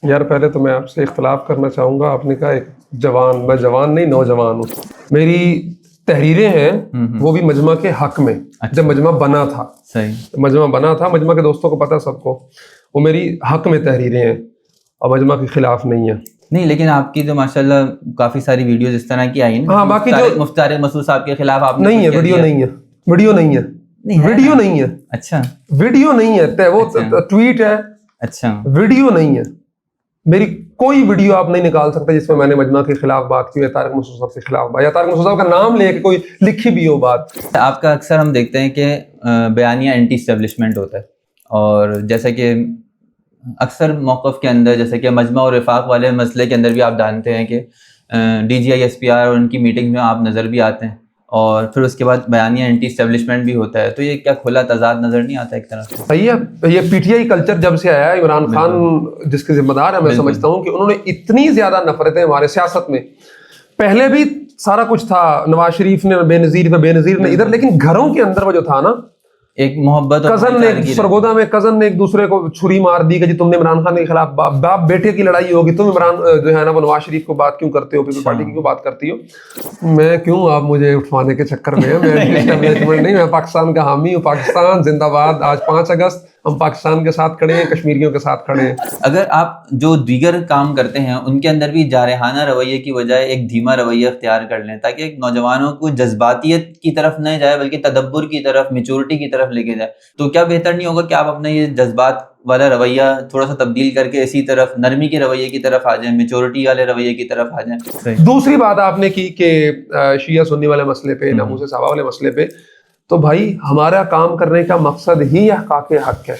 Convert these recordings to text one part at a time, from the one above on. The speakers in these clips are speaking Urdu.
یار پہلے تو میں آپ سے اختلاف کرنا چاہوں گا. آپ نے کہا ایک جوان، میں جوان نہیں نوجوان ہوں. میری تحریریں ہیں وہ بھی مجمع کے حق میں. جب مجمع بنا تھا، مجمع کے دوستوں کو پتہ سب کو، وہ میری حق میں تحریریں ہیں اور مجمع کے خلاف نہیں ہیں. نہیں، لیکن آپ کی تو ماشاءاللہ کافی ساری ویڈیوز اس طرح کی آئی ہیں. ہاں، باقی جو مفتی طارق مسعود صاحب کے خلاف آپ نے نہیں ہے، ویڈیو نہیں ہے، ویڈیو نہیں ہے، ویڈیو نہیں ہے. اچھا، ویڈیو نہیں ہے، وہ ٹویٹ ہے. اچھا، ویڈیو نہیں ہے. میری کوئی ویڈیو آپ نہیں نکال سکتے جس میں میں نے مجمع کے خلاف بات کی یا طارق مسعود صاحب کے خلاف بات، یا طارق مسعود صاحب کا نام لے کے کوئی لکھی بھی ہو بات. آپ کا اکثر ہم دیکھتے ہیں کہ بیانیہ اینٹی اسٹیبلشمنٹ ہوتا ہے، اور جیسا کہ اکثر موقف کے اندر، جیسے کہ مجمع اور وفاق والے مسئلے کے اندر بھی آپ جانتے ہیں کہ D G I S P R اور ان کی میٹنگ میں آپ نظر بھی آتے ہیں، اور پھر اس کے بعد بیانیہ اینٹی اسٹیبلشمنٹ بھی ہوتا ہے. تو یہ کیا کھلا تضاد نظر نہیں آتا ایک طرح سے؟ صحیح ہے. یہ پی ٹی آئی کلچر جب سے آیا ہے، عمران خان جس کے ذمہ دار ہے، میں سمجھتا ہوں کہ انہوں نے اتنی زیادہ نفرتیں ہمارے سیاست میں، پہلے بھی سارا کچھ تھا، نواز شریف نے بے نظیر نے ادھر، لیکن گھروں کے اندر وہ جو تھا نا، ایک محبت، کزن نے سرگودا میں کزن نے ایک دوسرے کو چھری مار دی کہ جی تم نے عمران خان کے خلاف، باپ بیٹے کی لڑائی ہوگی، تم عمران جو ہے نا وہ نواز شریف کو بات کیوں کرتے ہو، پیپل پارٹی کی کیوں بات کرتی ہو. میں کیوں آپ مجھے اٹھوانے کے چکر میں ہیں، میں اسٹیبلشمنٹ نہیں، میں پاکستان کا حامی ہوں. پاکستان زندہ باد. آج 5 اگست ہم پاکستان کے ساتھ کھڑے ہیں، کشمیریوں کے ساتھ کھڑے ہیں. اگر آپ جو دیگر کام کرتے ہیں ان کے اندر بھی جارحانہ رویے کی بجائے ایک دھیما رویہ اختیار کر لیں، تاکہ نوجوانوں کو جذباتیت کی طرف نہ جائے بلکہ تدبر کی طرف، میچورٹی کی طرف لے کے جائے، تو کیا بہتر نہیں ہوگا کہ آپ اپنا یہ جذبات والا رویہ تھوڑا سا تبدیل کر کے اسی طرف، نرمی کے رویے کی طرف آ جائیں، میچورٹی والے رویے کی طرف آ جائیں؟ دوسری بات آپ نے کی کہ شیعہ سنی والے مسئلے پہ، ناموس صحابہ والے مسئلے پہ، تو بھائی ہمارا کام کرنے کا مقصد ہی احقاق حق ہے.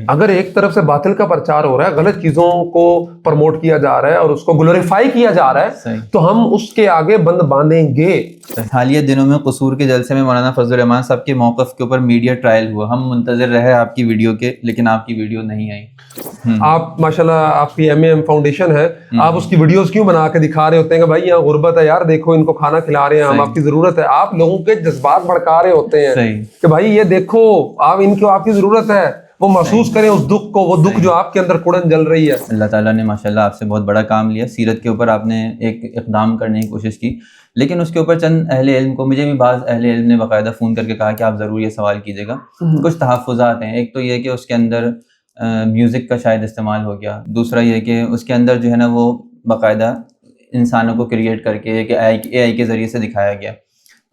اگر ایک طرف سے باطل کا پرچار ہو رہا ہے، غلط چیزوں کو پروموٹ کیا جا رہا ہے اور اس کو گلوریفائی کیا جا رہا ہے، تو ہم اس کے آگے بند باندھیں گے. حالیہ دنوں میں قصور کے جلسے میں مولانا فضل الرحمان صاحب کے موقف کے اوپر میڈیا ٹرائل ہوا. ہم منتظر رہے آپ کی ویڈیو کے، لیکن آپ کی ویڈیو نہیں آئی. آپ ماشاءاللہ آپ کی ایم اے ایم فاؤنڈیشن ہے، آپ اس کی ویڈیوز کیوں بنا کے دکھا رہے ہوتے ہیں کہ بھائی یہاں غربت ہے یار، دیکھو ان کو کھانا کھلا رہے ہیں ہم، آپ کی ضرورت ہے. آپ لوگوں کے جذبات بھڑکا رہے ہوتے ہیں کہ بھائی یہ دیکھو آپ، ان کو آپ کی ضرورت ہے، وہ محسوس کریں اس دکھ کو، وہ دکھ جو آپ کے اندر کڑن جل رہی ہے. اللہ تعالیٰ نے ماشاءاللہ آپ سے بہت بڑا کام لیا. سیرت کے اوپر آپ نے ایک اقدام کرنے کی کوشش کی، لیکن اس کے اوپر چند اہل علم کو، مجھے بھی بعض اہل علم نے باقاعدہ فون کر کے کہا کہ آپ ضرور یہ سوال کیجیے گا. کچھ تحفظات ہیں. ایک تو یہ کہ اس کے اندر میوزک کا شاید استعمال ہو گیا. دوسرا یہ کہ اس کے اندر جو ہے نا وہ باقاعدہ انسانوں کو کریٹ کر کے کہ اے آئی کے ذریعے سے دکھایا گیا.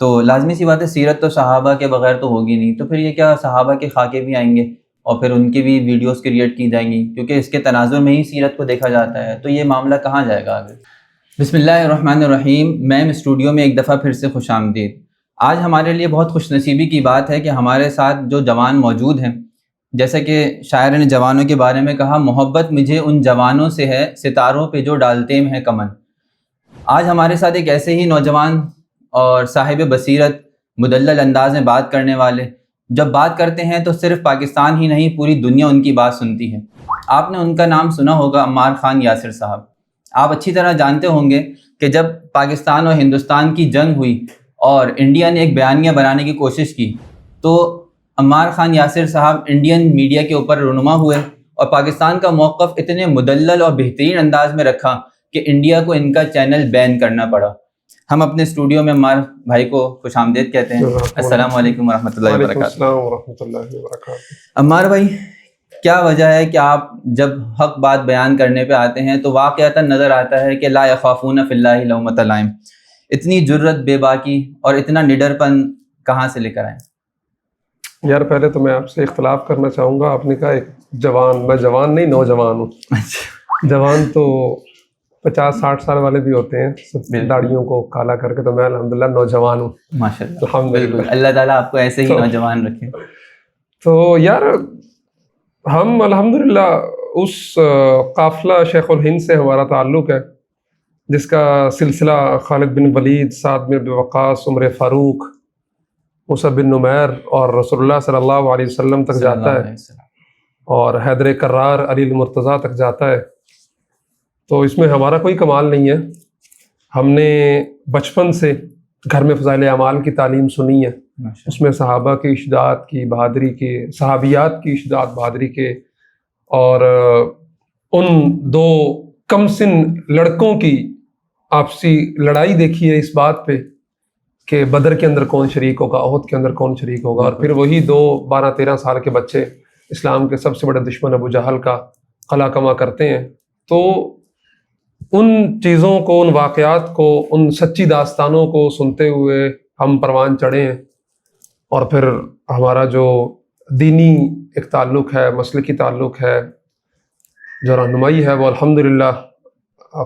تو لازمی سی بات ہے، سیرت تو صحابہ کے بغیر تو ہوگی نہیں، تو پھر یہ کیا صحابہ کے خاکے بھی آئیں گے اور پھر ان کی بھی ویڈیوز کریٹ کی جائیں گی، کیونکہ اس کے تناظر میں ہی سیرت کو دیکھا جاتا ہے. تو یہ معاملہ کہاں جائے گا آگے؟ بسم اللہ الرحمن الرحیم. میم اسٹوڈیو میں ایک دفعہ پھر سے خوش آمدید. آج ہمارے لیے بہت خوش نصیبی کی بات ہے کہ ہمارے ساتھ جو جوان موجود ہیں، جیسا کہ شاعر نے جوانوں کے بارے میں کہا، محبت مجھے ان جوانوں سے ہے ستاروں پہ جو ڈالتے ہیں کمن. آج ہمارے ساتھ ایک ایسے ہی نوجوان اور صاحب بصیرت، مدلل انداز میں بات کرنے والے، جب بات کرتے ہیں تو صرف پاکستان ہی نہیں پوری دنیا ان کی بات سنتی ہے. آپ نے ان کا نام سنا ہوگا، عمار خان یاسر صاحب. آپ اچھی طرح جانتے ہوں گے کہ جب پاکستان اور ہندوستان کی جنگ ہوئی اور انڈیا نے ایک بیانیہ بنانے کی کوشش کی، تو عمار خان یاسر صاحب انڈین میڈیا کے اوپر رونما ہوئے اور پاکستان کا موقف اتنے مدلل اور بہترین انداز میں رکھا کہ انڈیا کو ان کا چینل بین کرنا پڑا. ہم اپنے اسٹوڈیو میں عمار بھائی کو خوش آمدید کہتے ہیں. السلام علیکم ورحمۃ اللہ وبرکاتہ. عمار بھائی، کیا وجہ ہے کہ آپ جب حق بات بیان کرنے پہ آتے ہیں تو واقعتاً نظر آتا ہے کہ لا یخافون فی اللہ لومۃ لائم؟ اتنی جرت، بے باکی اور اتنا نڈر پن کہاں سے لے کر آئیں؟ یار پہلے تو میں آپ سے اختلاف کرنا چاہوں گا. آپ نے کہا ایک جوان، میں جوان نہیں نوجوان ہوں. جوان تو 50-60 سال والے بھی ہوتے ہیں داڑھیوں کو کالا کر کے، تو میں الحمدللہ نوجوان ہوں. ماشاءاللہ، بالکل. اللہ تعالیٰ آپ کو ایسے ہی نوجوان رکھے. تو یار ہم الحمدللہ اس قافلہ شیخ الہند سے ہمارا تعلق ہے جس کا سلسلہ خالد بن ولید، سعد بن وقاص، عمر فاروق، مصعب بن نمیر اور رسول اللہ صلی اللہ علیہ وسلم تک جاتا ہے، اور حیدر کرار، علی المرتضیٰ تک جاتا ہے. تو اس میں ہمارا کوئی کمال نہیں ہے. ہم نے بچپن سے گھر میں فضائل اعمال کی تعلیم سنی ہے، اس میں صحابہ کی اشداد کی، بہادری کے، صحابیات کی اشداد بہادری کے، اور ان دو کم سن لڑکوں کی آپسی لڑائی دیکھی ہے اس بات پہ کہ بدر کے اندر کون شریک ہوگا، احد کے اندر کون شریک ہوگا، اور پھر وہی دو 12-13 سال کے بچے اسلام کے سب سے بڑے دشمن ابو جہل کا قلع کما کرتے ہیں. تو ان چیزوں کو، ان واقعات کو، ان سچی داستانوں کو سنتے ہوئے ہم پروان چڑھے ہیں. اور پھر ہمارا جو دینی ایک تعلق ہے، مسلکی تعلق ہے، جو رہنمائی ہے، وہ الحمدللہ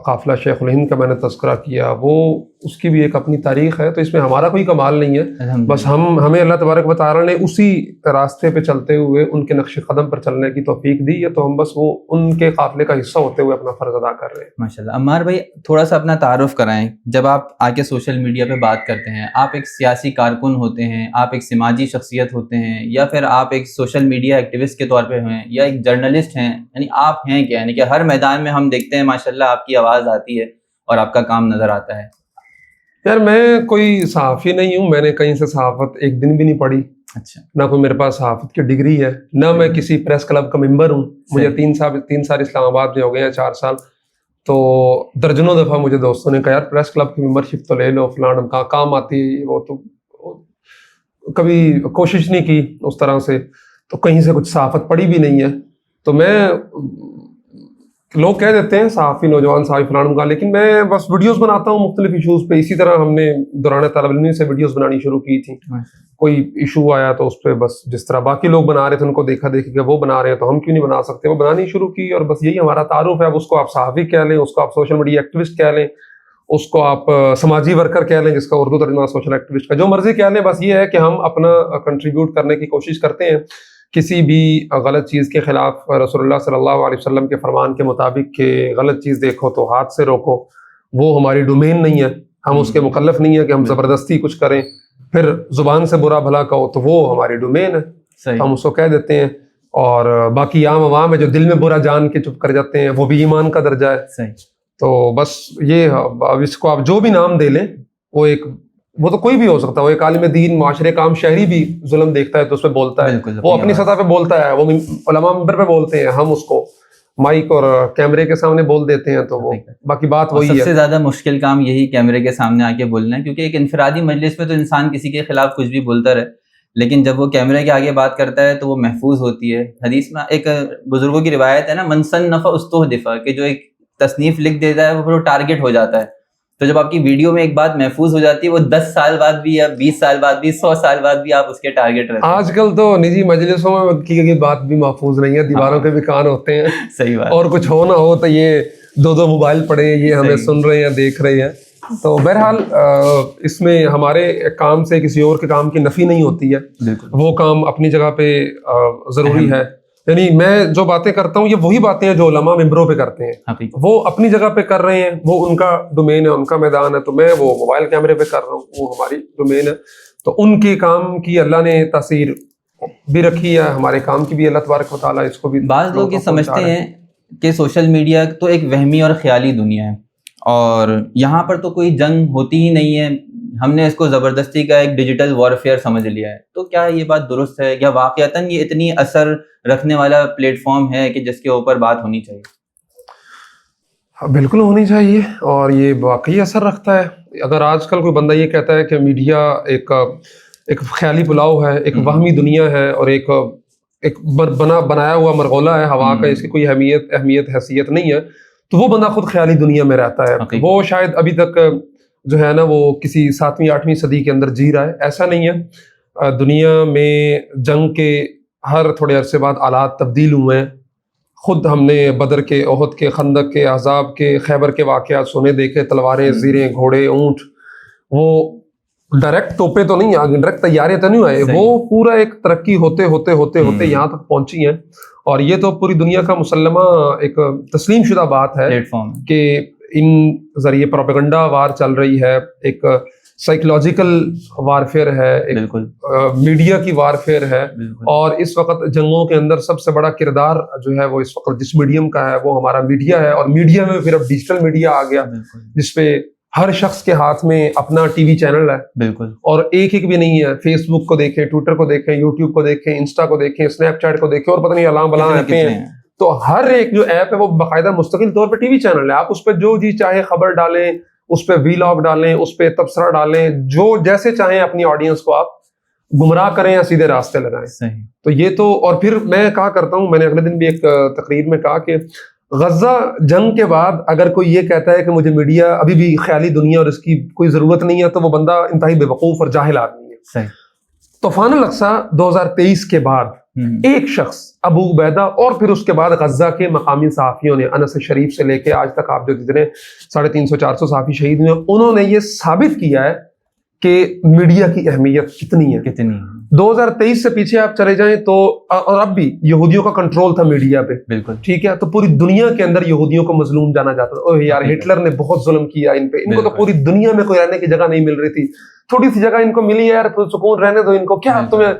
قافلہ شیخ الہند کا میں نے تذکرہ کیا، وہ اس کی بھی ایک اپنی تاریخ ہے. تو اس میں ہمارا کوئی کمال نہیں ہے، بس ہمیں اللہ تبارک و تعالیٰ نے اسی راستے پہ چلتے ہوئے ان کے نقش قدم پر چلنے کی توفیق دی ہے، تو ہم بس وہ ان کے قافلے کا حصہ ہوتے ہوئے اپنا فرض ادا کر رہے ہیں. ماشاءاللہ. عمار بھائی تھوڑا سا اپنا تعارف کرائیں. جب آپ آ کے سوشل میڈیا پہ بات کرتے ہیں، آپ ایک سیاسی کارکن ہوتے ہیں، آپ ایک سماجی شخصیت ہوتے ہیں، یا پھر آپ ایک سوشل میڈیا ایکٹیوسٹ کے طور پہ ہیں، یا ایک جرنلسٹ ہیں، یعنی آپ ہیں کیا؟ یعنی کہ ہر میدان میں ہم دیکھتے ہیں ماشاءاللہ آپ کی آواز آتی ہے اور آپ کا کام نظر آتا ہے. یار میں کوئی صحافی نہیں ہوں، میں نے کہیں سے صحافت ایک دن بھی نہیں پڑھی. اچھا. نہ کوئی میرے پاس صحافت کی ڈگری ہے، نہ میں کسی پریس کلب کا ممبر ہوں. مجھے 3 سال اسلام آباد میں ہو گئے ہیں، 4 سال. تو درجنوں دفعہ مجھے دوستوں نے کہا یار پریس کلب کی ممبرشپ تو لے لو، فلاں کہاں کام آتی ہے. وہ تو کبھی کوشش نہیں کی اس طرح سے، تو کہیں سے کچھ صحافت پڑھی بھی نہیں ہے. تو میں، لوگ کہہ دیتے ہیں صحافی، نوجوان صحافی فلاں کا، لیکن میں بس ویڈیوز بناتا ہوں مختلف ایشوز پہ. اسی طرح ہم نے دوران طالب علمی سے ویڈیوز بنانی شروع کی تھی. کوئی ایشو آیا تو اس پہ بس جس طرح باقی لوگ بنا رہے تھے ان کو دیکھا دیکھی کہ وہ بنا رہے ہیں تو ہم کیوں نہیں بنا سکتے، وہ بنانی شروع کی. اور بس یہی ہمارا تعارف ہے. اب اس کو آپ صحافی کہہ لیں، اس کو آپ سوشل میڈیا ایکٹیوسٹ کہہ لیں، اس کو آپ سماجی ورکر کہہ لیں، جس کا اردو ترجمہ سوشل ایکٹیوسٹ کا، جو مرضی کہہ لیں. بس یہ ہے کہ ہم اپنا کنٹریبیوٹ کرنے کی کوشش کرتے ہیں. کسی بھی غلط چیز کے خلاف رسول اللہ صلی اللہ علیہ وسلم کے فرمان کے مطابق کہ غلط چیز دیکھو تو ہاتھ سے روکو، وہ ہماری ڈومین نہیں ہے. ہم اس کے مکلف نہیں ہے کہ ہم زبردستی کچھ کریں. پھر زبان سے برا بھلا کہو تو وہ ہماری ڈومین ہے، ہم اس کو کہہ دیتے ہیں. اور باقی عام عوام ہے جو دل میں برا جان کے چپ کر جاتے ہیں، وہ بھی ایمان کا درجہ ہے. تو بس یہ، اب اس کو آپ جو بھی نام دے لیں، وہ تو کوئی بھی ہو سکتا ہے. وہ ایک عالم دین، معاشرے کا عام شہری بھی ظلم دیکھتا ہے تو اس پہ بولتا ہے، وہ اپنی سطح پہ بولتا ہے، وہ علماء منبر پہ بولتے ہیں، ہم اس کو مائک اور کیمرے کے سامنے بول دیتے ہیں. تو وہ باقی بات وہی ہے. سب سے زیادہ مشکل کام یہی کیمرے کے سامنے آ کے بولنا ہے، کیونکہ ایک انفرادی مجلس میں تو انسان کسی کے خلاف کچھ بھی بولتا رہے، لیکن جب وہ کیمرے کے آگے بات کرتا ہے تو وہ محفوظ ہوتی ہے. حدیث میں ایک بزرگوں کی روایت ہے نا، من صنف استہدف، کہ جو ایک تصنیف لکھ دیتا ہے وہ پھر وہ ٹارگٹ ہو جاتا ہے. تو جب آپ کی ویڈیو میں ایک بات محفوظ ہو جاتی ہے، وہ 10 سال بعد بھی یا 20 سال بعد بھی 100 سال بعد بھی آپ اس کے ٹارگٹ رہتے ہیں. آج کل تو نجی مجلسوں میں کی گئی بات بھی محفوظ نہیں ہے، دیواروں کے بھی کان ہوتے ہیں. صحیح بات. اور کچھ ہو نہ ہو تو یہ 2 موبائل پڑے ہیں، یہ ہمیں سن رہے ہیں، دیکھ رہے ہیں. تو بہرحال اس میں ہمارے کام سے کسی اور کے کام کی نفی نہیں ہوتی ہے. وہ کام اپنی جگہ پہ ضروری ہے. یعنی میں جو باتیں کرتا ہوں یہ وہی باتیں ہیں جو علماء ممبروں پہ کرتے ہیں، وہ اپنی جگہ پہ کر رہے ہیں، وہ ان کا ڈومین ہے، ان کا میدان ہے. تو میں وہ موبائل کیمرے پہ کر رہا ہوں، وہ ہماری ڈومین ہے. تو ان کے کام کی اللہ نے تاثیر بھی رکھی ہے، ہمارے کام کی بھی اللہ تبارک و تعالیٰ اس کو بھی. بعض لوگ یہ سمجھتے ہیں کہ سوشل میڈیا تو ایک وہمی اور خیالی دنیا ہے اور یہاں پر تو کوئی جنگ ہوتی ہی نہیں ہے، ہم نے اس کو زبردستی کا ایک ڈیجیٹل وارفیئر سمجھ لیا ہے. تو کیا یہ بات درست ہے، یا واقعتاً یہ اتنی اثر رکھنے والا پلیٹ فارم ہے کہ جس کے اوپر بات ہونی چاہیے؟ بالکل ہونی چاہیے، اور یہ واقعی اثر رکھتا ہے. اگر آج کل کوئی بندہ یہ کہتا ہے کہ میڈیا ایک خیالی پلاؤ ہے، ایک وہمی دنیا ہے، اور ایک بنایا ہوا مرغولا ہے ہوا کا، اس کی کوئی اہمیت حیثیت نہیں ہے، تو وہ بندہ خود خیالی دنیا میں رہتا ہے. وہ شاید ابھی تک جو ہے نا وہ کسی 7ویں 8ویں صدی کے اندر جی رہا ہے. ایسا نہیں ہے. دنیا میں جنگ کے ہر تھوڑے عرصے بعد حالات تبدیل ہوئے ہیں. خود ہم نے بدر کے، احد کے، خندق کے، احزاب کے، خیبر کے واقعات سنے دیکھے. تلواریں، زیریں، گھوڑے، اونٹ، وہ ڈائریکٹ توپیں تو نہیں آگے، ڈائریکٹ تیارے تو نہیں آئے، وہ پورا ایک ترقی ہوتے ہوتے ہوتے ہوتے یہاں تک پہنچی ہیں. اور یہ تو پوری دنیا کا مسلمہ ایک تسلیم شدہ بات ہے کہ ان ذریعے پروپیگنڈا وار چل رہی ہے، ایک سائیکولوجیکل وارفیئر ہے، ایک میڈیا کی وارفیئر ہے. اور اس وقت جنگوں کے اندر سب سے بڑا کردار جو ہے وہ اس وقت جس میڈیم کا ہے وہ ہمارا میڈیا ہے. اور میڈیا میں پھر اب ڈیجیٹل میڈیا آ گیا جس پہ ہر شخص کے ہاتھ میں اپنا ٹی وی چینل ہے. بالکل. اور ایک بھی نہیں ہے. فیس بک کو دیکھیں، ٹویٹر کو دیکھیں، یوٹیوب کو دیکھیں، انسٹا کو دیکھیں، اسنیپ چیٹ کو دیکھیں، اور پتہ نہیں الاں بلاں ایپیں ہیں. تو ہر ایک جو ایپ ہے وہ باقاعدہ مستقل طور پہ ٹی وی چینل ہے. آپ اس پہ جو جی چاہے خبر ڈالیں, اس پہ ویلاگ ڈالیں, اس پہ تبصرہ ڈالیں, جو جیسے چاہیں اپنی آڈینس کو آپ گمراہ کریں یا سیدھے راستے لگائیں. صحیح. تو یہ تو, اور پھر میں کہا کرتا ہوں, میں نے اگلے دن بھی ایک تقریر میں کہا کہ غزہ جنگ کے بعد اگر کوئی یہ کہتا ہے کہ مجھے میڈیا ابھی بھی خیالی دنیا اور اس کی کوئی ضرورت نہیں ہے, تو وہ بندہ انتہائی بے وقوف اور جاہل آدمی ہے. صحیح. طوفان الاقصیٰ 2023 کے بعد ایک شخص ابو عبیدہ اور پھر اس کے بعد غزہ کے مقامی صحافیوں نے, انس شریف سے لے کے آج تک آپ جو جتنے 350-400 صحافی شہید ہوئے, انہوں نے یہ ثابت کیا ہے کہ میڈیا کی اہمیت کتنی ہے. 2023 سے پیچھے آپ چلے جائیں تو, اور اب بھی یہودیوں کا کنٹرول تھا میڈیا پہ, بالکل ٹھیک ہے, تو پوری دنیا کے اندر یہودیوں کو مظلوم جانا جاتا تھا. اوہ یار ہٹلر نے بہت ظلم کیا ان پہ, ان کو تو پوری دنیا میں کوئی رہنے کی جگہ نہیں مل رہی تھی, تھوڑی سی جگہ ان کو ملی ہے یار, سکون رہنے دو ان کو, کیا تمہیں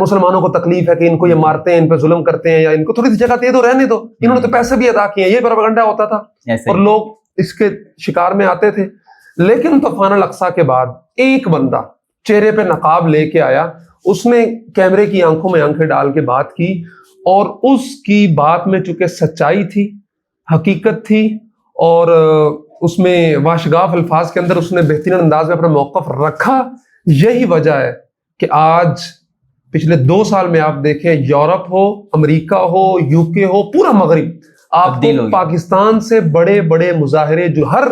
مسلمانوں کو تکلیف ہے کہ ان کو یہ مارتے ہیں, ان پہ ظلم کرتے ہیں, یا ان کو تھوڑی سی جگہ دے دو, رہنے دو, انہوں نے تو پیسے بھی ادا کیے ہیں. یہ پروپیگنڈا ہوتا تھا اور لوگ اس کے شکار میں آتے تھے. لیکن طوفان الاقصیٰ کے بعد ایک بندہ چہرے پہ نقاب لے کے آیا, اس نے کیمرے کی آنکھوں میں آنکھیں ڈال کے بات کی, اور اس کی بات میں چونکہ سچائی تھی, حقیقت تھی, اور اس میں واشگاف الفاظ کے اندر اس نے بہترین انداز میں اپنا موقف رکھا. یہی وجہ ہے کہ آج پچھلے 2 سال میں آپ دیکھیں, Europe who, America who, you کے ہو, پورا مغرب آپ کو پاکستان سے بڑے بڑے مظاہرے, جو ہر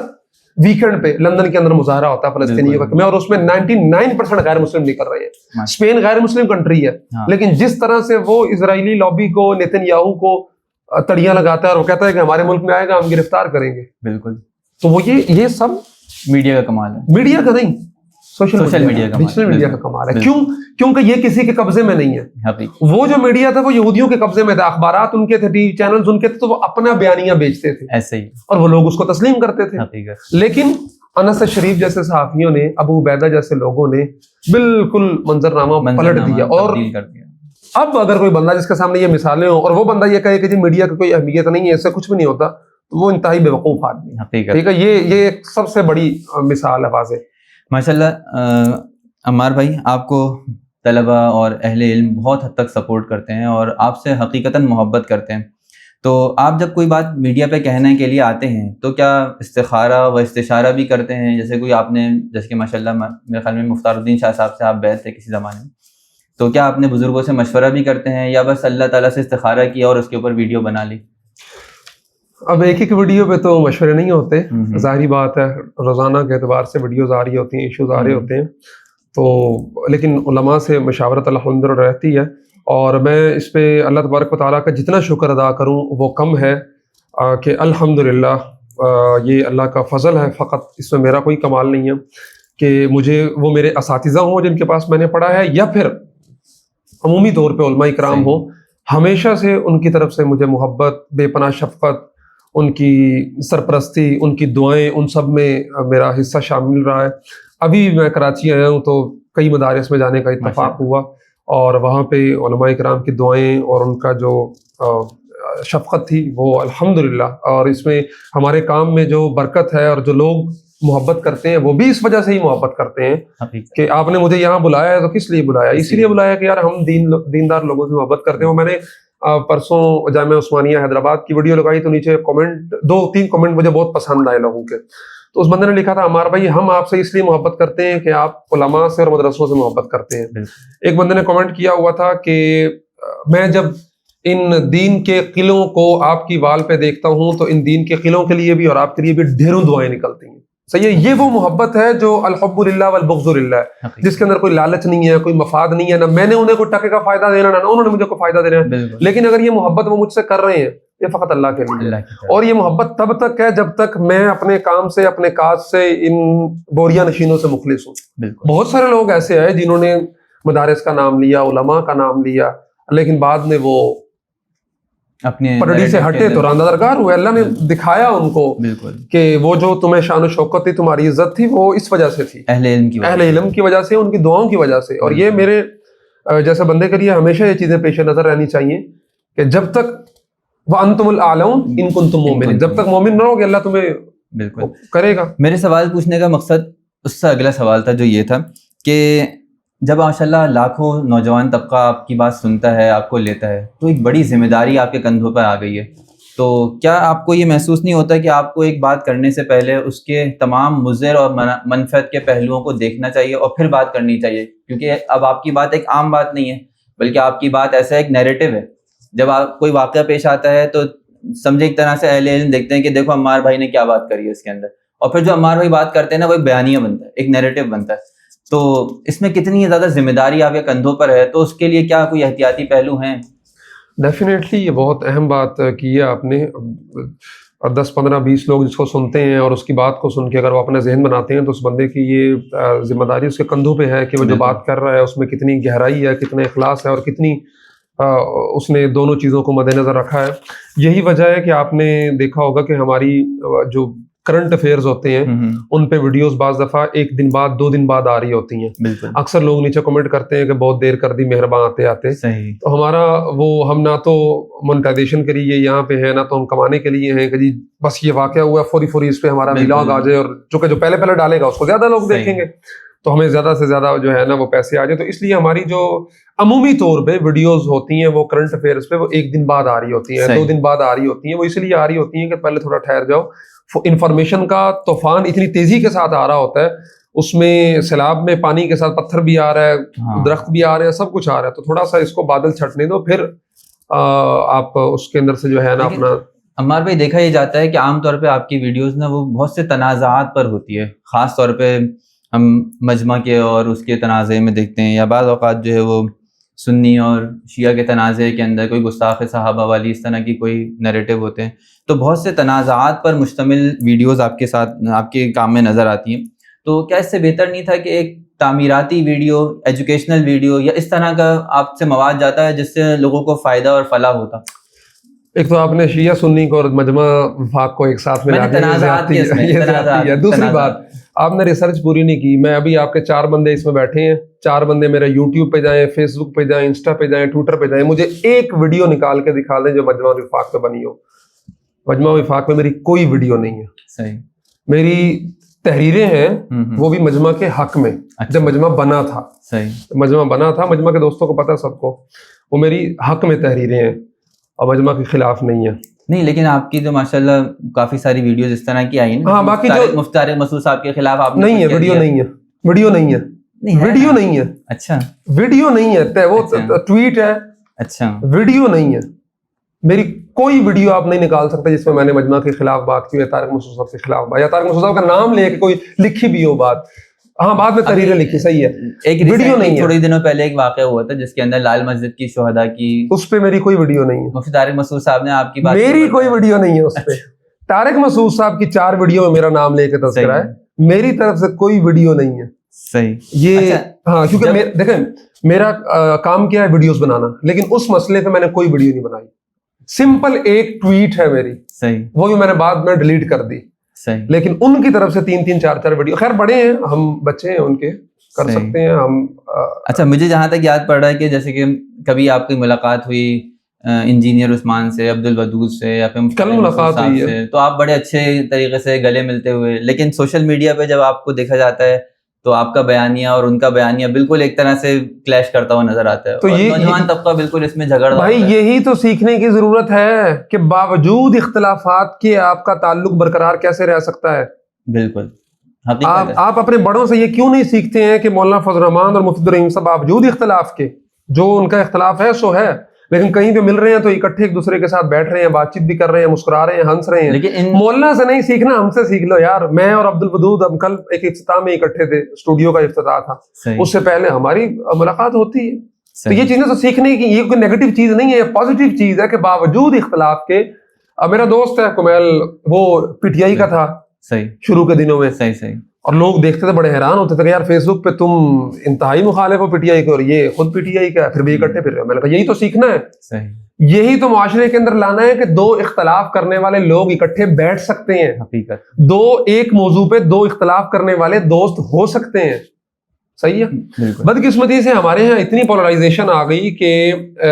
ویکینڈ پہ لندن کے اندر مظاہرہ ہوتا ہے فلسطینیوں کا, اور اس میں 99% غیر مسلم نکل رہے ہیں. اسپین غیر مسلم کنٹری ہے, لیکن جس طرح سے وہ اسرائیلی لابی کو, نیتن یاہو کو تڑیاں لگاتا ہے اور وہ کہتا ہے کہ ہمارے ملک میں آئے گا ہم گرفتار کریں گے. بالکل. تو وہ یہ سب میڈیا کا کمال ہے, میڈیا کا نہیں, سوشل میڈیا کا, ڈیجیٹل میڈیا کا کمال ہے. کیونکہ یہ کسی کے قبضے میں نہیں ہے. وہ جو میڈیا تھا وہ یہودیوں کے قبضے میں تھا, اخبارات ان کے تھے, ٹی وی چینلز ان کے تھے, تو وہ اپنا بیانیہ بیچتے تھے ایسے ہی, اور وہ لوگ اس کو تسلیم کرتے تھے. لیکن انس شریف جیسے صحافیوں نے, ابو عبیدہ جیسے لوگوں نے بالکل منظرنامہ پلٹ دیا. اور اب اگر کوئی بندہ جس کے سامنے یہ مثالیں ہوں اور وہ بندہ یہ کہے کہ جی میڈیا کی کوئی اہمیت نہیں ہے, اس سے کچھ بھی نہیں ہوتا, تو وہ انتہائی بے وقوف آدمی ہے. ٹھیک ہے, یہ ایک سب سے بڑی مثال ہے واضح. ماشاءاللہ عمار بھائی, آپ کو طلبہ اور اہل علم بہت حد تک سپورٹ کرتے ہیں اور آپ سے حقیقتاً محبت کرتے ہیں. تو آپ جب کوئی بات میڈیا پہ کہنے کے لیے آتے ہیں تو کیا استخارہ و استشارہ بھی کرتے ہیں؟ جیسے کوئی آپ نے, جیسے کہ ماشاءاللہ میرے خیال میں مختار الدین شاہ صاحب سے آپ بیعت تھے کسی زمانے میں, تو کیا آپ نے بزرگوں سے مشورہ بھی کرتے ہیں, یا بس اللہ تعالیٰ سے استخارہ کیا اور اس کے اوپر ویڈیو بنا لی؟ اب ایک ویڈیو پہ تو مشورے نہیں ہوتے, ظاہری بات ہے, روزانہ کے اعتبار سے ویڈیوز آ رہی ہوتی ہیں, ایشوز آ رہے ہوتے ہیں, تو لیکن علماء سے مشاورت الحمدللہ رہتی ہے. اور میں اس پہ اللہ تبارک و تعالیٰ کا جتنا شکر ادا کروں وہ کم ہے, کہ الحمدللہ یہ اللہ کا فضل ہے, فقط اس میں میرا کوئی کمال نہیں ہے کہ مجھے وہ میرے اساتذہ ہوں جن کے پاس میں نے پڑھا ہے, یا پھر عمومی طور پہ علماء اکرام ہوں, ہمیشہ سے ان کی طرف سے مجھے محبت, بے پناہ شفقت, ان کی سرپرستی, ان کی دعائیں, ان سب میں میرا حصہ شامل رہا ہے. ابھی میں کراچی آیا ہوں تو کئی مدارس میں جانے کا اتفاق ہوا, اور وہاں پہ علماء اکرام کی دعائیں اور ان کا جو شفقت تھی وہ الحمدللہ. اور اس میں ہمارے کام میں جو برکت ہے اور جو لوگ محبت کرتے ہیں وہ بھی اس وجہ سے ہی محبت کرتے ہیں کہ آپ نے مجھے یہاں بلایا ہے. تو کس لیے بلایا؟ اسی لیے بلایا کہ یار ہم دیندار لوگوں سے محبت کرتے ہیں. میں نے پرسوں جامعہ عثمانیہ حیدرآباد کی ویڈیو لگائی تو نیچے کمنٹ 2-3 کمنٹ مجھے بہت پسند آئے لوگوں کے. تو اس بندے نے لکھا تھا, عمار بھائی ہم آپ سے اس لیے محبت کرتے ہیں کہ آپ علماء سے اور مدرسوں سے محبت کرتے ہیں. ایک بندے نے کمنٹ کیا ہوا تھا کہ میں جب ان دین کے قلعوں کو آپ کی وال پہ دیکھتا ہوں تو ان دین کے قلعوں کے لیے بھی اور آپ کے لیے بھی ڈھیروں دعائیں نکلتی ہیں. صحیح ہے, یہ وہ محبت ہے جو الحب للہ والبغض للہ ہے, جس کے اندر کوئی لالچ نہیں ہے, کوئی مفاد نہیں ہے, نہ میں نے انہیں کوئی ٹکے کا فائدہ دینا, نہ انہوں نے مجھے کوئی فائدہ دینا ہے. لیکن اگر یہ محبت وہ مجھ سے کر رہے ہیں یہ فقط اللہ کے لیے, اور یہ محبت تب تک ہے جب تک میں اپنے کام سے, اپنے کاج سے ان بوریا نشینوں سے مخلص ہوں. بہت سارے لوگ ایسے ہیں جنہوں نے مدارس کا نام لیا, علماء کا نام لیا, لیکن بعد میں وہ اپنے پٹڑی سے ہٹے تو راندہ درگار ہوئے. اللہ نے دکھایا ان کو کہ وہ جو تمہیں شان و شوکت تھی, تمہاری عزت تھی, وہ اس وجہ سے تھی, اہل علم کی وجہ سے, ان کی دعاؤں کی وجہ سے. اور یہ میرے جیسے بندے کے لیے ہمیشہ یہ چیزیں پیش نظر رہنی چاہیے کہ جب تک وَأَنْتُمُ الْأَعْلَوْنَ إِن كُنتُم مُؤْمِنِينَ, جب تک مومن نہ ہوگے اللہ تمہیں کرے گا. میرے سوال پوچھنے کا مقصد اس سے اگلا سوال تھا جو یہ تھا کہ جب ماشاءاللہ لاکھوں نوجوان طبقہ آپ کی بات سنتا ہے، آپ کو لیتا ہے، تو ایک بڑی ذمہ داری آپ کے کندھوں پر آ گئی ہے. تو کیا آپ کو یہ محسوس نہیں ہوتا کہ آپ کو ایک بات کرنے سے پہلے اس کے تمام مضر اور منفعت کے پہلوؤں کو دیکھنا چاہیے اور پھر بات کرنی چاہیے؟ کیونکہ اب آپ کی بات ایک عام بات نہیں ہے، بلکہ آپ کی بات ایسا ایک نیریٹو ہے. جب آپ کوئی واقعہ پیش آتا ہے تو سمجھے ایک طرح سے اہل علم دیکھتے ہیں کہ دیکھو عمار بھائی نے کیا بات کری ہے اس کے اندر، اور پھر جو عمار بھائی بات کرتے ہیں نا وہ ایک بیانیہ بنتا ہے، ایک نیریٹو بنتا ہے. تو اس میں کتنی زیادہ ذمہ داری آپ کے کندھوں پر ہے، تو اس کے لیے کیا کوئی احتیاطی پہلو ہیں؟ ڈیفینیٹلی یہ بہت اہم بات کی ہے آپ نے. اور 10-15-20 لوگ جس کو سنتے ہیں اور اس کی بات کو سن کے اگر وہ اپنا ذہن بناتے ہیں تو اس بندے کی یہ ذمہ داری اس کے کندھوں پہ ہے کہ وہ جو بات کر رہا ہے اس میں کتنی گہرائی ہے، کتنا اخلاص ہے، اور کتنی اس نے دونوں چیزوں کو مد نظر رکھا ہے. یہی وجہ ہے کہ آپ نے دیکھا ہوگا کہ ہماری جو کرنٹ افیئرز ہوتے ہیں ان پہ ویڈیوز بعض دفعہ 1 دن بعد 2 دن بعد آ رہی ہوتی ہیں. بالکل. اکثر لوگ نیچے کمنٹ کرتے ہیں کہ بہت دیر کر دی مہربان آتے آتے. صحیح. تو ہمارا ہم نہ تو مونٹائزیشن کے لیے یہاں پہ ہے، نہ تو ہم کمانے کے لیے ہیں کہ جی بس یہ واقعہ ہوا فوری اس پہ ہمارا ولاگ آ جائے، اور چونکہ جو پہلے ڈالے گا اس کو زیادہ لوگ دیکھیں گے تو ہمیں زیادہ سے زیادہ جو ہے نا وہ پیسے آ جائیں. تو اس لیے ہماری جو عمومی طور پہ ویڈیوز ہوتی ہیں وہ کرنٹ افیئرس پہ وہ 1 دن بعد آ رہی ہوتی ہیں، 2 دن بعد آ رہی ہوتی ہیں. وہ اس لیے آ رہی ہوتی ہیں کہ پہلے تھوڑا ٹھہر جاؤ. انفارمیشن کا طوفان اتنی تیزی کے ساتھ آ رہا ہوتا ہے، اس میں سیلاب میں پانی کے ساتھ پتھر بھی آ رہا ہے، درخت بھی آ رہے ہیں، سب کچھ آ رہا ہے. تو تھوڑا سا اس کو بادل چھٹنے دو، پھر آپ اس کے اندر سے جو ہے نا اپنا. عمار بھائی دیکھا یہ جاتا ہے کہ عام طور پہ آپ کی ویڈیوز نا وہ بہت سے تنازعات پر ہوتی ہے، خاص طور پہ ہم مجمع کے اور اس کے تنازع میں دیکھتے ہیں، یا بعض اوقات جو ہے وہ سنی اور شیعہ کے تنازع کے اندر کوئی گستاخ صحابہ والی اس طرح کی کوئی نیریٹو ہوتے ہیں. تو بہت سے تنازعات پر مشتمل ویڈیوز آپ کے ساتھ آپ کے کام میں نظر آتی ہیں. تو کیا اس سے بہتر نہیں تھا کہ ایک تعمیراتی ویڈیو، ایجوکیشنل ویڈیو یا اس طرح کا آپ سے مواد جاتا ہے جس سے لوگوں کو فائدہ اور فلاح ہوتا؟ ایک تو آپ نے شیعہ سنی کو اور مجمع وفاق کو ایک ساتھ ملا دیا. دوسری بات، آپ نے ریسرچ پوری نہیں کی. میں ابھی آپ کے 4 بندے اس میں بیٹھے ہیں، 4 بندے میرے یوٹیوب پہ جائیں، فیس بک پہ جائیں، انسٹا پہ جائیں، ٹویٹر پہ جائیں، مجھے ایک ویڈیو نکال کے دکھا دیں جو مجمع وفاق پہ بنی ہو. مجمع وفاق میں میری کوئی ویڈیو نہیں ہے. صحیح. میری تحریریں ہیں وہ بھی مجمع کے حق میں، جب مجمع بنا تھا. صحیح. مجمع بنا تھا، مجمع کے دوستوں کو پتا سب کو، وہ میری حق میں تحریریں ہیں اور مجمع کے خلاف نہیں ہے. نہیں، لیکن آپ کی جو ماشاءاللہ کافی ساری ویڈیوز اس طرح کی آئی ہیں. ہاں، باقی جو مفتی طارق مسعود صاحب کے خلاف آپ نہیں ہے، ویڈیو نہیں ہے، ویڈیو نہیں ہے، ویڈیو نہیں ہے. اچھا، ویڈیو نہیں ہے، وہ ٹویٹ ہے. اچھا، ویڈیو نہیں ہے. میری کوئی ویڈیو آپ نہیں نکال سکتے جس میں میں نے مجمع کے خلاف بات کی ہے، طارق مسعود صاحب کے خلاف بات، یا طارق مسعود صاحب کا نام لے کے کوئی لکھی بھی ہو بات. ہاں، بعد میں تحریریں لکھی، صحیح ہے. ایک ویڈیو نہیں ہے. تھوڑے دنوں پہلے ایک واقعہ ہوا تھا جس کے اندر لال مسجد کی شہداء کی، اس پہ میری کوئی ویڈیو نہیں ہے. مفتی طارق مسعود صاحب نے آپ کی بات، میری کوئی ویڈیو نہیں ہے اس پہ. طارق مسعود صاحب کی 4 ویڈیو میں میرا نام لے کے تذکرہ ہے، میری طرف سے کوئی ویڈیو نہیں ہے. صحیح. یہ ہاں، کیونکہ دیکھیں میرا کام کیا ہے ویڈیوز بنانا، لیکن اس مسئلے پہ میں نے کوئی ویڈیو نہیں بنائی. سمپل ایک ٹویٹ ہے میری، صحیح، وہ بھی میں نے بعد میں ڈیلیٹ کر دی. صحیح. لیکن ان کی طرف سے 3-3 4 ویڈیو، خیر بڑے ہیں ہم، بچے ہیں ان کے، کر سکتے ہیں ہم. اچھا، مجھے جہاں تک یاد پڑ رہا ہے کہ جیسے کہ کبھی آپ کی ملاقات ہوئی انجینئر عثمان سے، عبد الودود سے، یا پھر کل ملاقات ہوئی ہے، تو آپ بڑے اچھے طریقے سے گلے ملتے ہوئے، لیکن سوشل میڈیا پہ جب آپ کو دیکھا جاتا ہے تو آپ کا بیانیہ اور ان کا بیانیہ بالکل ایک طرح سے کلیش کرتا ہوا نظر آتا ہے. تو یہ نوجوان طبقہ بالکل اس میں جھگڑ رہا ہے. بھائی یہی تو سیکھنے کی ضرورت ہے کہ باوجود اختلافات کے آپ کا تعلق برقرار کیسے رہ سکتا ہے. بالکل. آپ اپنے بڑوں سے یہ کیوں نہیں سیکھتے ہیں کہ مولانا فضل الرحمان اور مفتی عبدالرحیم صاحب باوجود اختلاف کے، جو ان کا اختلاف ہے سو ہے، لیکن کہیں پہ مل رہے ہیں تو اکٹھے ایک دوسرے کے ساتھ بیٹھ رہے ہیں، بات چیت بھی کر رہے ہیں، مسکرا رہے ہیں، ہنس رہے ہیں. لیکن مولانا سے نہیں سیکھنا، ہم سے سیکھ لو یار. میں اور عبد الودود ہم کل ایک افتتاح میں اکٹھے تھے، اسٹوڈیو کا افتتاح تھا، اس سے پہلے ہماری ملاقات ہوتی ہے. تو یہ چیزیں تو سیکھنے کی، یہ کوئی نیگیٹو چیز نہیں ہے، یہ پازیٹیو چیز ہے کہ باوجود اختلاف کے. میرا دوست ہے کمیل، وہ پی ٹی آئی کا تھا شروع کے دنوں میں، صحیح، اور لوگ دیکھتے تھے بڑے حیران ہوتے تھے کہ یار فیس بک پہ تم انتہائی مخالف ہو پی ٹی آئی کے، اور یہ خود پی ٹی آئی کا ہے، پھر بھی اکٹھے پھر رہے. میں نے کہا یہی تو سیکھنا ہے. صحیح. یہی تو معاشرے کے اندر لانا ہے کہ 2 اختلاف کرنے والے لوگ اکٹھے بیٹھ سکتے ہیں. حقیقت 2 ایک موضوع پہ 2 اختلاف کرنے والے دوست ہو سکتے ہیں. صحیح ہے. بدقسمتی سے ہمارے یہاں اتنی پولرائزیشن آ گئی کہ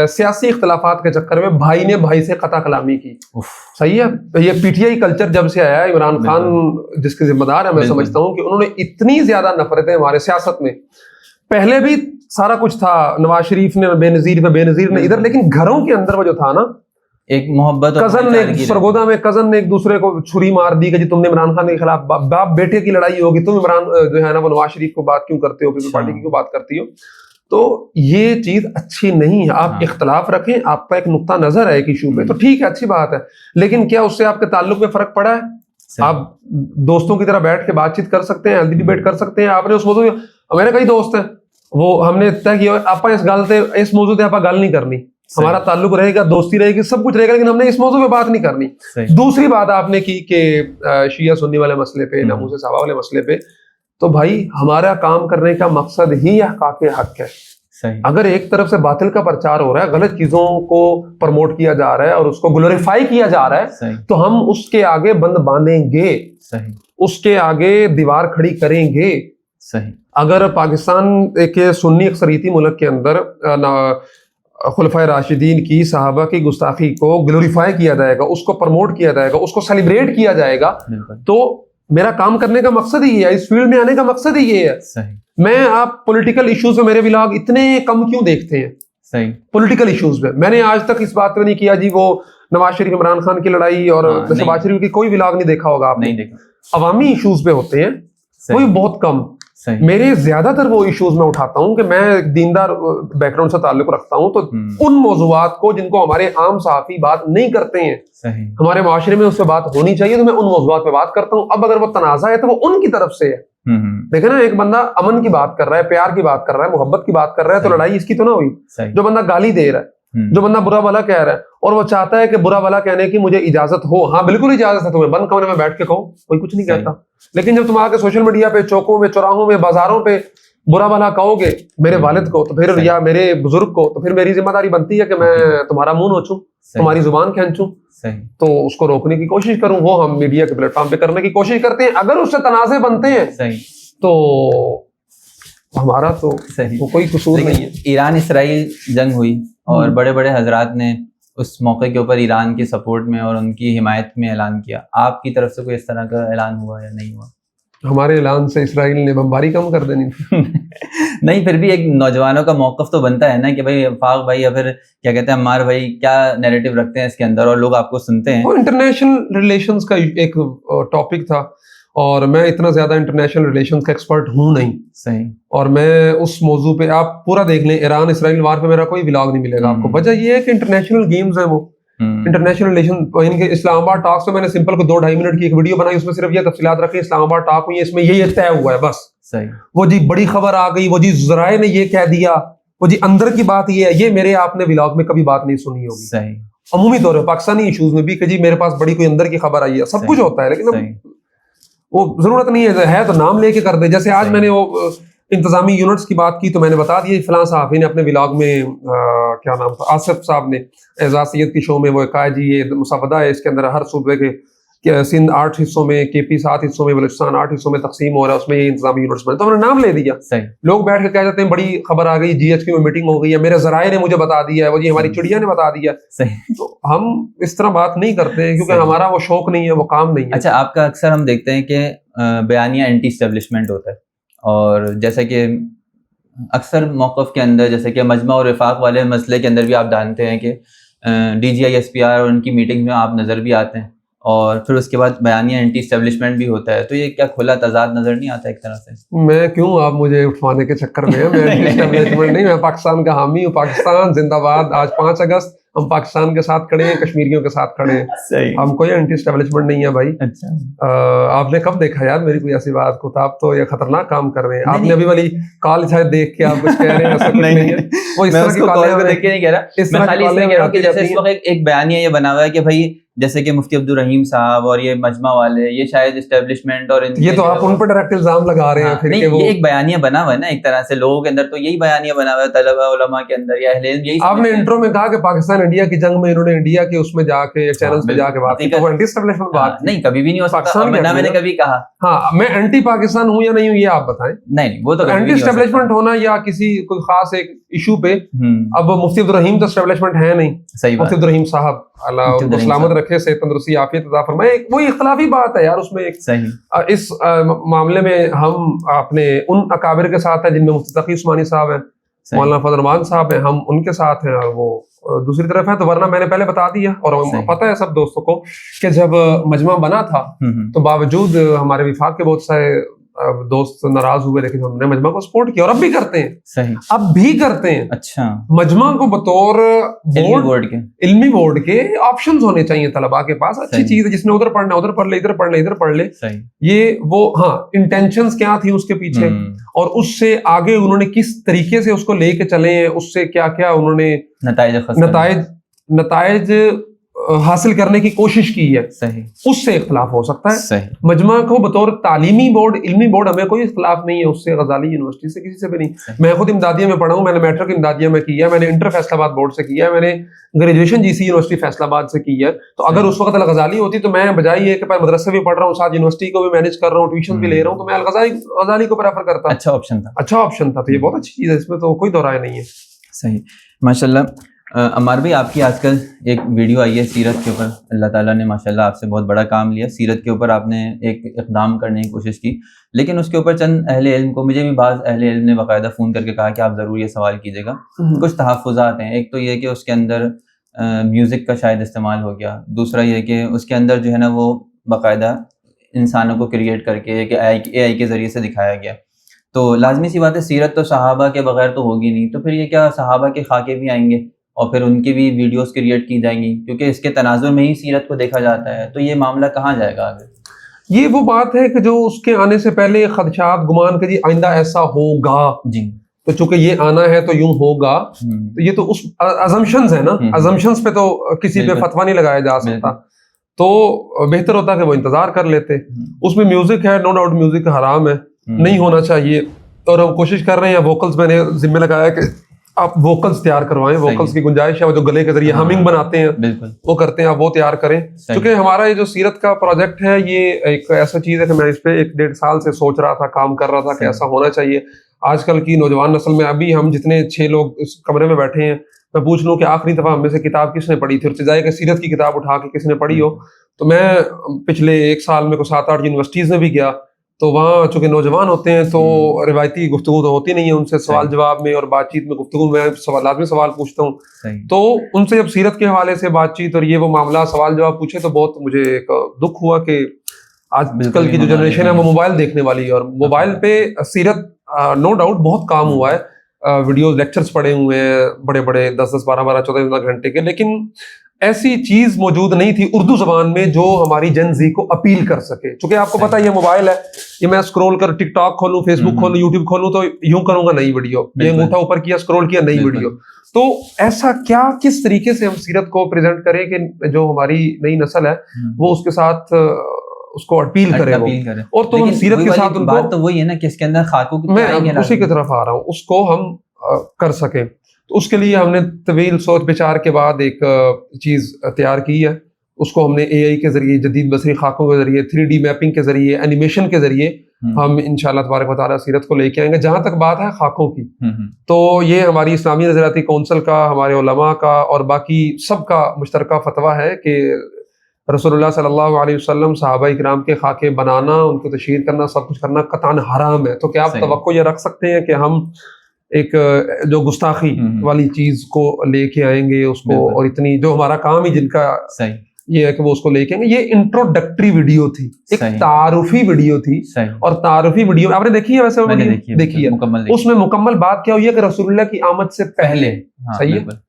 سیاسی اختلافات کے چکر میں بھائی نے بھائی سے قطع کلامی کی. صحیح ہے. یہ پی ٹی آئی کلچر جب سے آیا، عمران خان جس کے ذمہ دار ہے، میں سمجھتا ہوں کہ انہوں نے اتنی زیادہ نفرتیں ہمارے سیاست میں پہلے بھی سارا کچھ تھا, نواز شریف نے بے نظیر پہ بے نظیر نے ادھر, لیکن گھروں کے اندر وہ جو تھا نا, ایک محبت, کزن نے سرگودا میں کزن نے ایک دوسرے کو چھری مار دی کہ جی تم نے عمران خان کے خلاف, باپ بیٹے کی لڑائی ہوگی, تم عمران جو ہے نا وہ نواز شریف کو بات کیوں کرتے ہو, پیپلز پارٹی کی کیوں بات کرتی ہو. تو یہ چیز اچھی نہیں ہے. آپ اختلاف رکھیں, آپ کا ایک نقطہ نظر ہے ایک ایشو پہ, تو ٹھیک ہے, اچھی بات ہے, لیکن کیا اس سے آپ کے تعلق میں فرق پڑا ہے؟ آپ دوستوں کی طرح بیٹھ کے بات چیت کر سکتے ہیں, ہیلدی ڈیبیٹ کر سکتے ہیں. آپ نے اس موضوع, میرے کئی دوست ہیں, وہ ہم نے طے کیا آپ اس موضوع پہ آپ گل نہیں کرنی, ہمارا تعلق رہے گا, دوستی رہے گی, سب کچھ رہے گا, لیکن ہم نے اس موضوع پہ بات نہیں کرنی. دوسری بات آپ نے کی کہ شیعہ سنی والے مسئلے پہ, ناموس صحابہ والے مسئلے پہ, تو بھائی ہمارا کام کرنے کا مقصد ہی احقاق حق ہے. اگر ایک طرف سے باطل کا پرچار ہو رہا ہے, غلط چیزوں کو پروموٹ کیا جا رہا ہے اور اس کو گلوریفائی کیا جا رہا ہے, تو ہم اس کے آگے بند باندھیں گے, اس کے آگے دیوار کھڑی کریں گے. اگر پاکستان ایک سنی اکثریتی ملک کے اندر خلفائے راشدین کی, صحابہ کی گستاخی کو گلوریفائی کیا جائے گا, اس کو پروموٹ کیا جائے گا, اس کو سیلیبریٹ کیا جائے گا, تو میرا کام کرنے کا مقصد ہی ہے, اس فیلڈ میں آنے کا مقصد ہی یہ ہے. میں آپ پولیٹیکل ایشوز میں میرے ولاگ اتنے کم کیوں دیکھتے ہیں؟ پولیٹیکل ایشوز میں میں نے آج تک اس بات پہ نہیں کیا جی وہ نواز شریف عمران خان کی لڑائی اور شہباز شریف کی کوئی ولاگ نہیں دیکھا ہوگا آپ نے. عوامی ایشوز پہ ہوتے ہیں وہ بھی بہت کم. میرے زیادہ تر وہ ایشوز میں اٹھاتا ہوں کہ میں دیندار بیک گراؤنڈ سے تعلق رکھتا ہوں, تو ان موضوعات کو جن کو ہمارے عام صحافی بات نہیں کرتے ہیں, ہمارے معاشرے میں اس پہ بات ہونی چاہیے, تو میں ان موضوعات پہ بات کرتا ہوں. اب اگر وہ تنازع ہے تو وہ ان کی طرف سے ہے. دیکھیں نا, ایک بندہ امن کی بات کر رہا ہے, پیار کی بات کر رہا ہے, محبت کی بات کر رہا ہے, تو لڑائی اس کی تو نہ ہوئی. جو بندہ گالی دے رہا ہے, جو بندہ برا بھلا کہہ رہا ہے, اور وہ چاہتا ہے کہ برا بھلا کہنے کی مجھے اجازت ہو, ہاں بالکل اجازت ہے تمہیں, بند کمرے میں بیٹھ کے کہو, کوئی کچھ نہیں کہتا. لیکن جب تم آ کے سوشل میڈیا پہ, چوکوں میں, چوراہوں میں, بازاروں پہ برا بھلا کہو گے میرے والد کو, تو پھر یا میرے بزرگ کو, تو پھر میری ذمہ داری بنتی ہے کہ میں تمہارا منہ نوچوں, تمہاری زبان کھینچوں, تو اس کو روکنے کی کوشش کروں. وہ ہم میڈیا کے پلیٹ فارم پہ کرنے کی کوشش کرتے ہیں. اگر اس سے تنازع بنتے ہیں تو ہمارا تو کوئی قصور نہیں ہے. ایران اسرائیل جنگ ہوئی اور بڑے بڑے حضرات نے اس موقع کے اوپر ایران کی سپورٹ میں اور ان کی حمایت میں اعلان کیا. آپ کی طرف سے کوئی اس طرح کا اعلان ہوا یا نہیں ہوا؟ ہمارے اعلان سے اسرائیل نے بمباری کم کر دینی تھی. نہیں, پھر بھی ایک نوجوانوں کا موقف تو بنتا ہے نا کہ بھائی فاق بھائی یا پھر کیا کہتے ہیں عمار بھائی کیا نیریٹو رکھتے ہیں اس کے اندر, اور لوگ آپ کو سنتے ہیں. وہ انٹرنیشنل ریلیشنز کا ایک ٹاپک تھا, اور میں اتنا زیادہ انٹرنیشنل ریلیشنز کا ایکسپرٹ ہوں نہیں. صحیح. اور میں اس موضوع پہ آپ پورا دیکھ لیں, ایران اسرائیل وار پہ میرا کوئی ولاگ نہیں ملے گا آپ کو. وجہ یہ ہے کہ انٹرنیشنل گیمز ہیں, وہ انٹرنیشنل ریلیشن. ان کے اسلام آباد ٹاک سے میں نے سمپل کو 2-2.5 منٹ کی ایک ویڈیو بنائی, اس میں صرف یہ تفصیلات رکھی اسلام آباد ٹاک ہوئی ہے, اس میں یہی طے ہوا ہے بس. صحیح. وہ جی بڑی خبر آ گئی, وہ جی ذرائع نے یہ کہہ دیا, وہ جی اندر کی بات یہ ہے, یہ میرے آپ نے ولاگ میں کبھی بات نہیں سنی ہوگی. صحیح. عمومی طور پہ پاکستانی ایشوز میں بھی کہ جی میرے پاس بڑی کوئی اندر کی خبر آئی ہے, سب کچھ ہوتا ہے, لیکن وہ ضرورت نہیں ہے تو نام لے کے کر دے. جیسے آج میں نے وہ انتظامی یونٹس کی بات کی تو میں نے بتا دیا فلاں صحافی نے اپنے ولاگ میں, کیا نام تھا, آصف صاحب نے اعزاز سید کی شو میں وہ کہا جی یہ مسودہ ہے, اس کے اندر ہر صوبے کے سندھ 8 حصوں میں, کے پی 7 حصوں میں, بلوچستان 8 حصوں میں تقسیم ہو رہا ہے, اس میں یہ انتظامی یونٹس بنے, تو ہم نے نام لے دیا. لوگ بیٹھ کے کہہ جاتے ہیں بڑی خبر آ گئی, جی ایچ کیو میں میٹنگ ہو گئی ہے, میرے ذرائع نے مجھے بتا دیا ہے, وہ جی ہماری چڑیا نے بتا دیا. تو ہم اس طرح بات نہیں کرتے کیونکہ ہمارا وہ شوق نہیں ہے, وہ کام نہیں ہے. اچھا, آپ کا اکثر ہم دیکھتے ہیں کہ بیانیہ اینٹی اسٹیبلشمنٹ ہوتا ہے, اور جیسا کہ اکثر موقف کے اندر جیسے کہ مجمع اور وفاق والے مسئلے کے اندر بھی آپ جانتے ہیں کہ D G I S P R اور ان کی میٹنگ میں آپ نظر بھی آتے ہیں, اور پھر اس کے بعد بیانیہ اینٹی اسٹیبلشمنٹ بھی ہوتا ہے. تو یہ کیا کھلا تضاد نظر نہیں آتا ایک طرح سے؟ میں کیوں آپ مجھے اٹھوانے کے چکر میں, میں اینٹی اسٹیبلشمنٹ نہیں, میں پاکستان کا حامی ہوں. پاکستان زندہ باد. آج 5 اگست ہم پاکستان کے ساتھ کھڑے ہیں, کشمیریوں کے ساتھ کھڑے ہیں. ہم کوئی اینٹی اسٹیبلشمنٹ نہیں ہے بھائی. آپ نے کب دیکھا یار میری کوئی ایسی بات کو؟ تو آپ تو یہ خطرناک کام کر رہے ہیں. آپ نے ابھی والی کال شاید دیکھ کے آپ کچھ کہہ رہے ہیں, ایسا کچھ نہیں ہے. وہ اس طرح کی کالیں کو دیکھ کے نہیں کہہ رہا, میں خالی اس لیے کہہ رہا ہوں کہ جیسے اس وقت ایک بیانیہ یہ بنا ہوا ہے کہ بھائی جیسے کہ مفتی عبدالرحیم صاحب اور یہ مجمع والے, یہ شاید اسٹیبلشمنٹ اور یہ تو آپ ان پر ڈائریکٹ الزام لگا رہے ہیں. پھر نہیں, یہ ایک بیانیہ بنا ہوا ہے نا ایک طرح سے, لوگوں کے اندر تو یہی بیانیہ بنا ہوا ہے, طلبہ علماء کے اندر یا اہل علم. یہی آپ نے انٹرو میں کہا کہ پاکستان انڈیا کی جنگ میں انہوں نے انڈیا کے اس میں جا کے چینلز پہ جا کے بات کی, تو وہ اینٹی اسٹیبلشمنٹ بات نہیں, کبھی بھی نہیں ہو سکتا. میں نے کبھی کہا ہاں میں اینٹی پاکستان ہوں یا نہیں ہوں, یہ آپ بتائیں. نہیں, وہ تو اینٹی اسٹیبلشمنٹ ہونا یا کسی کوئی خاص ایک ایشو پہ, اب مفتی عبدالرحیم تو اسٹیبلشمنٹ ہے نہیں. صحیح. مفتی عبدالرحیم صاحب اللہ سلامت رکھے, صحت تندرستی عافیت عطا فرمائے. وہی اختلافی بات ہے یار, اس میں صحیح اس معاملے میں ہم اپنے ان اکابر کے ساتھ ہیں جن میں مفتی تقی عثمانی صاحب ہیں, مولانا فضل الرحمان صاحب ہیں, ہم ان کے ساتھ ہیں, اور وہ دوسری طرف ہے. تو ورنہ میں نے پہلے بتا دیا, اور پتہ ہے سب دوستوں کو کہ جب مجمع بنا تھا تو باوجود ہمارے وفاق کے بہت سارے دوست ناراض ہوئے, لیکن ہم نے مجمع کو سپورٹ کیا, اور اب بھی کرتے ہیں. صحیح, اب بھی کرتے ہیں. اچھا, مجمع کو بطور علمی بورڈ کے آپشنز ہونے چاہیے طلباء کے پاس. اچھی چیز ہے, جس نے ادھر پڑھنا ادھر پڑھ لے, ادھر پڑھ لے ادھر پڑھ لے. یہ وہ ہاں انٹینشنز کیا تھی اس کے پیچھے, اور اس سے آگے انہوں نے کس طریقے سے اس کو لے کے چلے ہیں, اس سے کیا کیا انہوں نے نتائج حاصل کرنے کی کوشش کی ہے. صحیح, اس سے اختلاف ہو سکتا ہے. صحیح, مجمع کو بطور تعلیمی بورڈ علمی بورڈ ہمیں کوئی اختلاف نہیں ہے اس سے, غزالی یونیورسٹی سے کسی سے بھی نہیں. میں خود امدادیہ میں پڑھا ہوں, میں نے میٹرک امدادیہ میں کیا, میں نے انٹر فیصل آباد بورڈ سے کیا, میں نے گریجویشن جی سی یونیورسٹی فیصل آباد سے کی ہے. تو اگر اس وقت الغزالی ہوتی تو میں بجائے یہ کہ میں مدرسے بھی پڑھ رہا ہوں, ساتھ یونیورسٹی کو بھی مینیج کر رہا ہوں, ٹیوشن بھی لے رہا ہوں, تو میں الغزالی کو پریفر کرتا. اچھا آپشن تھا, اچھا آپشن تھا. تو یہ بہت اچھی چیز ہے, اس میں تو کوئی دو رائے نہیں ہے. صحیح, ماشاء اللہ. عمار بھائی, آپ کی آج کل ایک ویڈیو آئی ہے سیرت کے اوپر. اللہ تعالیٰ نے ماشاء اللہ آپ سے بہت بڑا کام لیا. سیرت کے اوپر آپ نے ایک اقدام کرنے کی کوشش کی, لیکن اس کے اوپر چند اہل علم کو, مجھے بھی بعض اہل علم نے باقاعدہ فون کر کے کہا کہ آپ ضرور یہ سوال کیجیے گا. کچھ تحفظات ہیں. ایک تو یہ کہ اس کے اندر میوزک کا شاید استعمال ہو گیا. دوسرا یہ کہ اس کے اندر جو ہے نا وہ باقاعدہ انسانوں کو کریٹ کر کے کہ اے آئی کے ذریعے سے دکھایا گیا. تو لازمی سی بات ہے, سیرت تو صحابہ کے بغیر تو ہوگی نہیں, تو پھر یہ کیا صحابہ کے خاکے بھی آئیں گے اور پھر ان کی بھی ویڈیوز کریٹ کی جائیں گی, کیونکہ اس کے تناظر میں ہی سیرت کو دیکھا جاتا ہے. تو یہ معاملہ کہاں جائے گا آگے؟ یہ وہ بات ہے کہ جو اس کے آنے سے پہلے خدشات گمان کہ جی آئندہ ایسا ہوگا, جی تو چونکہ یہ آنا ہے تو یوں ہوگا, تو یہ تو اس ازمپشنز ہیں نا, ازمپشنز پہ تو کسی پہ فتویٰ نہیں لگایا جا سکتا. تو بہتر ہوتا کہ وہ انتظار کر لیتے. اس میں میوزک ہے, نو ڈاؤٹ میوزک حرام ہے, نہیں ہونا چاہیے, اور ہم کوشش کر رہے ہیں. ووکلز میں نے ذمہ لگایا کہ آپ ووکلز تیار کروائیں, ووکلز کی گنجائش ہے, وہ جو گلے کے ذریعے ہمنگ بناتے ہیں وہ کرتے ہیں, آپ وہ تیار کریں. کیونکہ ہمارا یہ جو سیرت کا پروجیکٹ ہے یہ ایک ایسا چیز ہے کہ میں اس پہ 1-1.5 سال سے سوچ رہا تھا, کام کر رہا تھا کہ ایسا ہونا چاہیے. آج کل کی نوجوان نسل میں ابھی ہم جتنے 6 لوگ اس کمرے میں بیٹھے ہیں, میں پوچھ لوں کہ آخری دفعہ ہم میں سے کتاب کس نے پڑھی تھی, اور چاہے کہ سیرت کی کتاب اٹھا کے کس نے پڑھی ہو, تو میں پچھلے 1 سال میں کو 7-8 یونیورسٹیز میں بھی گیا. تو وہاں چونکہ نوجوان ہوتے ہیں تو روایتی گفتگو تو ہوتی نہیں ہے, ان سے سوال جواب میں اور بات چیت میں گفتگو میں لازمی سوال پوچھتا ہوں. تو ان سے جب سیرت کے حوالے سے بات چیت اور یہ وہ معاملہ سوال جواب پوچھے تو بہت مجھے ایک دکھ ہوا کہ آج کل کی جو جنریشن ہے وہ موبائل دیکھنے والی ہے, اور موبائل پہ سیرت نو ڈاؤٹ بہت کام ہوا ہے. ویڈیوز لیکچرز پڑے ہوئے ہیں بڑے بڑے 10-10, 12-12, 14 گھنٹے کے, لیکن ایسی چیز موجود نہیں تھی اردو زبان میں جو ہماری جن زی کو اپیل کر سکے. چونکہ آپ کو پتا یہ موبائل ہے, یہ میں اسکرول کر ٹک ٹاک کھولوں, فیس بک کھولوں, یوٹیوب کھولوں تو یوں کروں گا نئی ویڈیو, یہ انگوٹھا اوپر کیا اسکرول کیا نئی ویڈیو. تو ایسا کیا کس طریقے سے ہم سیرت کو پریزنٹ کریں کہ جو ہماری نئی نسل ہے وہ اس کے ساتھ اس کو اپیل کرے. اور تو ہم سیرت کے ساتھ بات تو وہی ہے نا کہ اس کے اندر خاکوں کی, میں اسی کی طرف آ رہا ہوں, اس کو ہم کر سکیں. تو اس کے لیے ہم نے طویل سوچ بچار کے بعد ایک چیز تیار کی ہے. اس کو ہم نے اے آئی کے ذریعے, جدید بصری خاکوں کے ذریعے, 3D میپنگ کے ذریعے, اینیمیشن کے ذریعے ہم انشاءاللہ تبارک و تعالیٰ سیرت کو لے کے آئیں گے. جہاں تک بات ہے خاکوں کی, تو یہ ہماری اسلامی نظریاتی کونسل کا, ہمارے علماء کا اور باقی سب کا مشترکہ فتویٰ ہے کہ رسول اللہ صلی اللہ علیہ وسلم صحابہ اکرام کے خاکے بنانا, ان کو تشہیر کرنا, سب کچھ کرنا قطعاً حرام ہے. تو کیا آپ توقع یہ رکھ سکتے ہیں کہ ہم ایک جو گستاخی والی چیز کو لے کے آئیں گے اس کو, اور اتنی جو ہمارا کام ہی جن کا یہ ہے کہ وہ اس کو لے کے آئیں گے. یہ انٹروڈکٹری ویڈیو تھی, ایک تعارفی ویڈیو تھی, اور تعارفی ویڈیو آپ نے دیکھی ہے ویسے دیکھی ہے, اس میں مکمل بات کیا ہوئی ہے کہ رسول اللہ کی آمد سے پہلے, صحیح ہے.